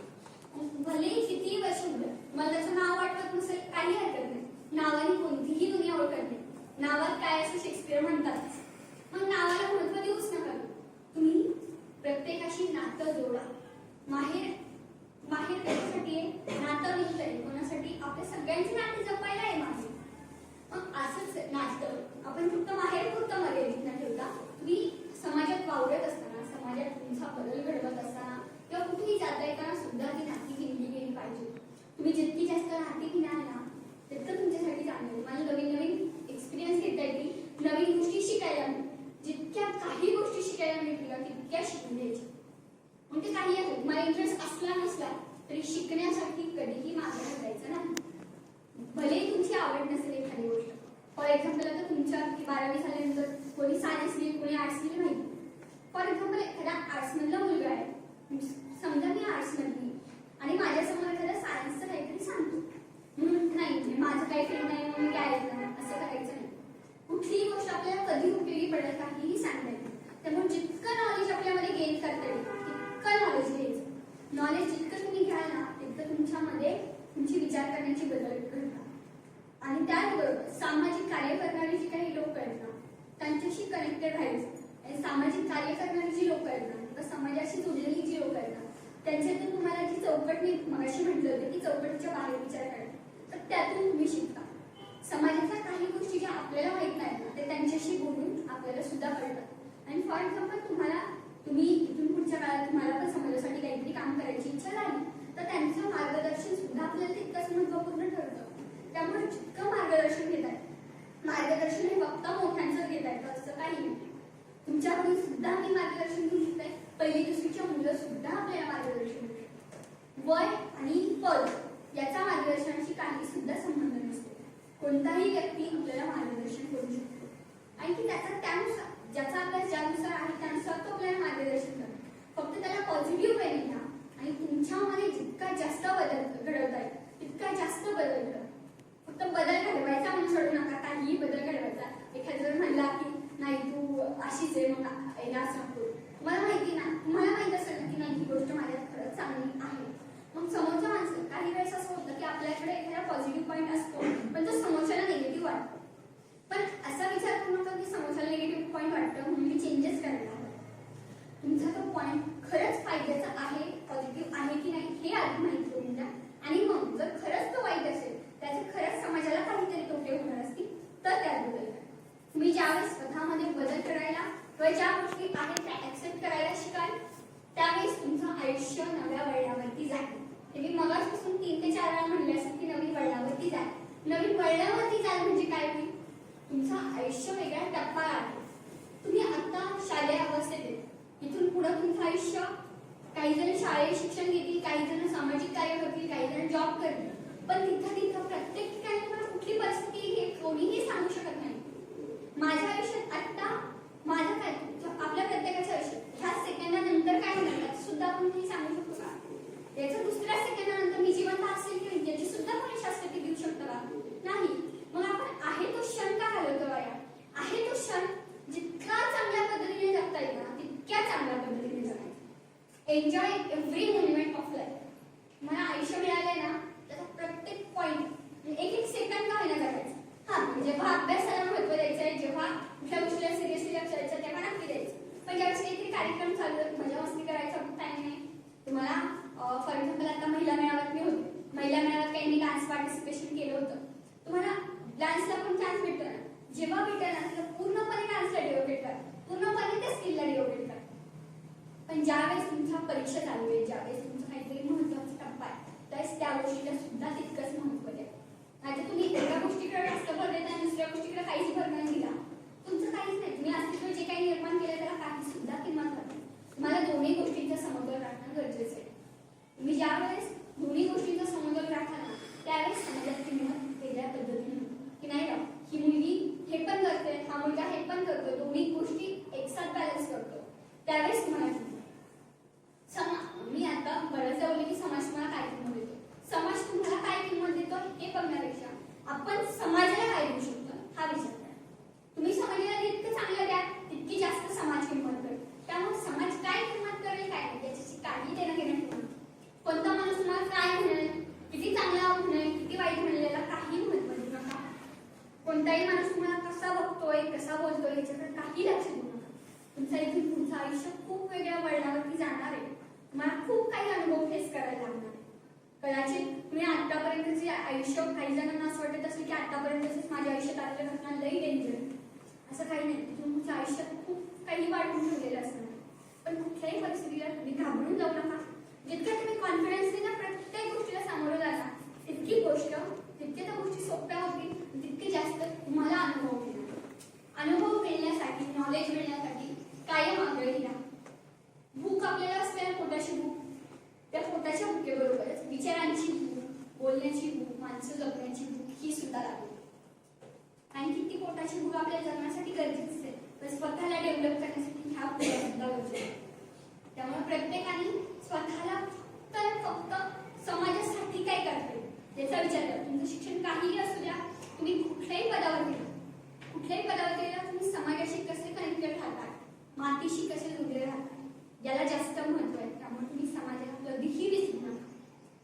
भले कितीही वर्ष होईल मला त्याचं नाव आठवत नसेल काही हरकत नाही. नावाने कोणतीही दुनिया ओळखत नाही. नावात काय असं शेक्सपियर म्हणतात. मग नावाला महत्व देऊच नका. तुम्ही प्रत्येकाशी नातं जोडा. माहेर त्याच्यासाठी आहे नातं निघतंय कोणासाठी आपल्या सगळ्यांची नाते जपायला आहे माहेर. मग असंच नातं आपण फक्त माहेर पुरतं मर्यादित न ठेवता तुम्ही समाजात वावरत असताना समाजात तुमचा बदल घडवत असताना किंवा कुठेही जाता येताना सुद्धा ती नाती घेतली गेली पाहिजे. तुम्ही जितकी जास्त नाती घेणार ना तितकं तुमच्यासाठी चांगलं. मला नवीन एक्सपिरियन्स घेता येतील नवीन गोष्टी शिकायला मिळतील. जितक्या काही गोष्टी शिकायला मिळतील तितक्या शिकून घ्यायच्या. म्हणजे काही आहे तुम्हाला इंटरेस्ट असला नसला तरी शिकण्यासाठी कधीही मागे हटायचं नाही. भले तुमची आवड नसेल एखादी गोष्ट. फॉर एक्झाम्पल आता तुमच्या 12वी झाल्यानंतर कोणी सायन्स घेईल कोणी आर्ट्स घेईल माहिती. फॉर एक्झाम्पल एखादा आर्ट्स मधला मुलगा आहे समजा मी आर्ट्स मधली आणि माझ्यासमोर एखादा सायन्सचं काहीतरी सांगतो म्हणून नाही माझं काही फील्ड नाही म्हणून काय असं करायचं नाही. कुठलीही गोष्ट आपल्याला कधी उपयोगी पडेल काहीही सांगता येईल. त्यामुळे जितकं नॉलेज आपल्यामध्ये गेन करता येईल तितकं नॉलेज घ्यायचं. नॉलेज जितकं तुम्ही घ्याल ना तितकं तुमच्यामध्ये तुमची विचार करण्याची बदल घडतात. आणि त्याचबरोबर सामाजिक कार्य करणारी जी काही लोक आहेत ना त्यांच्याशी कनेक्टेड राहायचं. आणि सामाजिक कार्य करणारी जी लोक आहेत ना किंवा समाजाशी जुळलेली जी लोक आहेत ना त्यांच्यातून तुम्हाला जी चौकट मी मगाशी म्हटलं होतं की चौकटीच्या बाहेर विचार करा तर त्यातून तुम्ही शिकता. समाजातल्या काही गोष्टी ज्या आपल्याला माहित नाहीत ना ते त्यांच्याशी बोलून आपल्याला सुद्धा कळतात. आणि फॉर एक्झाम्पल तुम्ही इथून पुढच्या काळात तुम्हाला पण समाजासाठी काहीतरी काम करायची इच्छा झाली तर त्यांचं मार्गदर्शन सुद्धा आपल्याला तितकंच महत्त्वपूर्ण ठरतं. त्यामुळे जितकं मार्गदर्शन घेत आहे मार्गदर्शन हे फक्त मोठ्यांचं घेत आहे असं काही नाही. तुमच्याकडून सुद्धा मी मार्गदर्शन घेऊ शकते. पहिली दुसरीच्या मुलं सुद्धा आपल्याला मार्गदर्शन देऊ शकतात. वय आणि पद याचा मार्गदर्शनाशी काही सुद्धा संबंध नसतो. कोणताही व्यक्ती आपल्याला मार्गदर्शन करू शकतो आणि की त्यानुसार ज्याचा अभ्यास ज्यानुसार आहे त्यानुसार तो आपल्याला मार्गदर्शन करतो. फक्त त्याला पॉझिटिव्ह वेने घ्या आणि तुमच्यामध्ये जितका जास्त बदल घडवता येईल तितका जास्त बदल घडवा. काही वेळेस असं होतं की आपल्याकडे एखादा पॉझिटिव्ह पॉईंट असतो पण तो समोरच्याला निगेटिव्ह वाटतो. पण असा विचार करू नका की समोरच्याला निगेटिव्ह पॉईंट वाटतं म्हणून मी चेंजेस करणार. तुमचा तो पॉईंट खरंच फायद्याचा आहे, पॉझिटिव्ह आहे की नाही हे आधी माहिती करून द्या. आणि मग जर खरंच तो वाईट असेल, त्याचे खरंच समाजाला काहीतरी तोटे होणार असतील तर त्यात बदल करा. तुम्ही ज्यावेळेस स्वतःमध्ये बदल करायला किंवा ज्या गोष्टी आहेत त्या ऍक्सेप्ट करायला शिकाल त्यावेळेस तुमचं आयुष्य नव्या वळणावरती जाईल. ते मी मगाचपासून 3 ते 4 वेळा म्हणले असेल की नवीन वळणावरती जाईल. नवीन वळणावरती जाईल म्हणजे काय होईल? तुमचं आयुष्य वेगळा टप्पा आहे. तुम्ही आता शालेय अवस्थेत आहे, इथून पुढे तुमचं आयुष्य काही जण शाळेत शिक्षण घेतील, काही जण सामाजिक कार्य करतील, काही जण जॉब करतील. पण तिथं प्रत्येक ठिकाणी तुम्हाला कुठली परिस्थिती हे कोणीही सांगू शकत नाही. माझ्या आयुष्यात आता माझं काय आपल्या प्रत्येकाच्या आयुष्यात ह्या सेकंदानंतर काय होणार सुद्धा आपण नाही सांगू शकतो का? याच्या दुसऱ्या सेकंदानंतर मी जिवंत असेल की याची सुद्धा कोणी शास्त्रज्ञ देऊ शकतो का? नाही. मग आपण आहे तो क्षण का घालवतो या? आहे तो क्षण जितका चांगल्या पद्धतीने जगता येईल ना तितक्या चांगल्या पद्धतीने जगायचं. Enjoy every moment of life. मला आयुष्य मिळालंय ना त्याचा प्रत्येक पॉईंट एक सेकंद का होईना जगायचं. हा जेव्हा अभ्यासाला महत्व द्यायचंय, जेव्हा कुठल्या गोष्टीला सिरियसली लक्ष द्यायचं तेव्हा नक्की द्यायचं. पण ज्यावेळेस काहीतरी कार्यक्रम चालू आहेत, मजा मस्ती करायचा टाइम नाही. तुम्हाला फॉर एक्झाम्पल आता महिला मेळाव्यात मी होते. महिला मेळाव्यात काही मी डान्स पार्टिसिपेशन केलं होतं. तुम्हाला डान्सला पण चान्स भेटतो ना. जेव्हा भेटेल ना तेव्हा पूर्णपणे डान्सला डेव्होकेट करा, पूर्णपणे त्या स्किलला डेव्होकेट करा. पण ज्यावेळेस तुमच्या परीक्षा चालू आहे, ज्यावेळेस तुमचं काहीतरी महत्वाचा टप्पा आहे त्यावेळेस त्या गोष्टीला सुद्धा तितकंच महत्व द्या. नाहीतर तुम्ही एका गोष्टीकडे जास्त भर देता आणि दुसऱ्या गोष्टीकडे काहीच भर नाही दिला तुमचं काहीच नाही. तुम्ही अस्तित्व जे काही निर्माण केलं त्याला काही सुद्धा किंमत नाही. तुम्हाला दोन्ही गोष्टींचा समतोल राखणं गरजेचं आहे. तुम्ही ज्यावेळेस दोन्ही गोष्टींचा समतोल राखा ना त्यावेळेस समाजात किंमत वेगळ्या पद्धतीने की नाही का ही मुलगी हे पण करते, हा मुलगा हे पण करतो, दोन्ही गोष्टी एकसाथ बॅलन्स करतो त्यावेळेस तुम्हाला मी आता बरंचदा बोलले की समाज तुम्हाला काय किंमत देतो. समाज तुम्हाला काय किंमत देतो हे बघण्यापेक्षा आपण समाजाला काय देऊ शकतो हा विचार करा. तुम्ही समाजाला जितकं चांगलं द्या तितकी जास्त समाज किंमत करेल. त्यामुळे समाज काय किंमत करेल काय नाही याच्याशी काही देणं घेणं ठेवू. कोणता माणूस तुम्हाला काय म्हणेल, किती चांगला म्हणेल, किती वाईट म्हणेल याला काही महत्त्व देऊ नका. कोणताही माणूस तुम्हाला कसा बघतोय, कसा बोलतोय याच्याकडे काही लक्ष देऊ नका. तुमचं इथून पुढचं आयुष्य खूप वेगळ्या वळणावरती जाणार आहे. तुम्हाला खूप काही अनुभव फेस करायला लागणार आहे. कदाचित तुम्ही आतापर्यंतचे आयुष्य काही जणांना असं वाटत असेल की आतापर्यंतच माझ्या आयुष्यात आलेलं घटना लई डेंजर असं काही नाही. तुमच्या आयुष्यात खूप काही वाढवून ठेवलेलं असणार. पण कुठल्याही परिस्थितीला तुम्ही घाबरून जाऊ नका. जितक्या तुम्ही कॉन्फिडन्सने ना प्रत्येक गोष्टीला सामोरं जाता तितके त्या गोष्टी सोप्या होतील, तितके जास्त तुम्हाला अनुभव मिळणार. अनुभव मिळण्यासाठी, नॉलेज मिळण्यासाठी कायम आग्रही राहा. भूक आपल्याला असते ना पोटाची भूक, त्या पोटाच्या भुकेबरोबरच विचारांची भूक, बोलण्याची भूक, माणसं जगण्याची भूक ही सुद्धा लागते. आणि ती पोटाची भूक आपल्याला जगण्यासाठी गरजेची असते, पण स्वतःला डेव्हलप करण्यासाठी ह्या भूका सुद्धा गरजेच्या आहेत. त्यामुळे प्रत्येकाने स्वतःला फक्त समाजासाठी काय करते याचा विचार करा. तुमचं शिक्षण काहीही असू द्या, तुम्ही कुठल्याही पदावर गेला तुम्ही समाजाशी कसे कनेक्टेड राहता, मातीशी कसे जोडले राहता याला जास्त महत्व आहे. त्यामुळे तुम्ही समाजाला कधीही विसरू नका.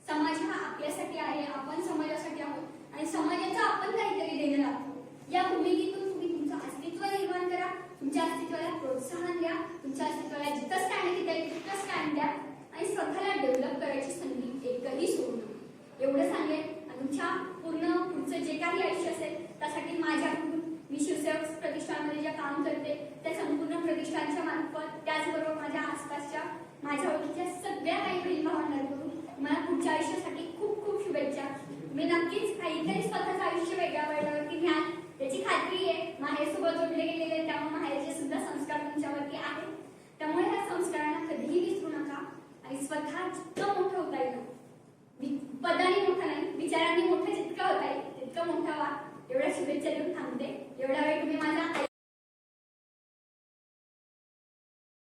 समाज हा आपल्यासाठी आहे, आपण समाजासाठी आहोत आणि समाजाचं आपण काहीतरी देणं लागतो. या भूमिकेतून तुम्ही तुमचं अस्तित्व निर्माण करा, तुमच्या अस्तित्वाला प्रोत्साहन द्या, तुमच्या अस्तित्वाला जिथं स्टँड घेता येईल तिथं स्टँड द्या आणि स्वतःला डेव्हलप करायची संधी एकही सोडू नका. एवढं सांगेल. आणि तुमच्या पूर्ण पुढचं जे काही आयुष्य असेल त्यासाठी माझ्याकडून मी शिवसेवक प्रतिष्ठानमध्ये जे काम करते त्या संपूर्ण प्रतिष्ठानच्या मार्फत त्याचबरोबर माझ्या आसपासच्या माझ्या ओळखीच्या सगळ्या काही बहीण भावंडांकडून मला पुढच्या आयुष्यासाठी खूप खूप शुभेच्छा. मी नक्कीच काहीतरी स्वतःचं आयुष्य वेगळ्या वळणावरती घ्याल याची खात्री आहे. माहेरसोबत जोडले गेलेले त्यामुळे माहेरचे सुद्धा संस्कार तुमच्यावरती आहेत. त्यामुळे ह्या संस्कारांना कधीही विसरू नका आणि स्वतः जितकं मोठं होता येईल, पदाने मोठं नाही विचारांनी मोठं जितकं होता येईल तितकं मोठं व्हा. एवढ्या शुभेच्छा देऊन थांबते. एवढा वेळ तुम्ही माझा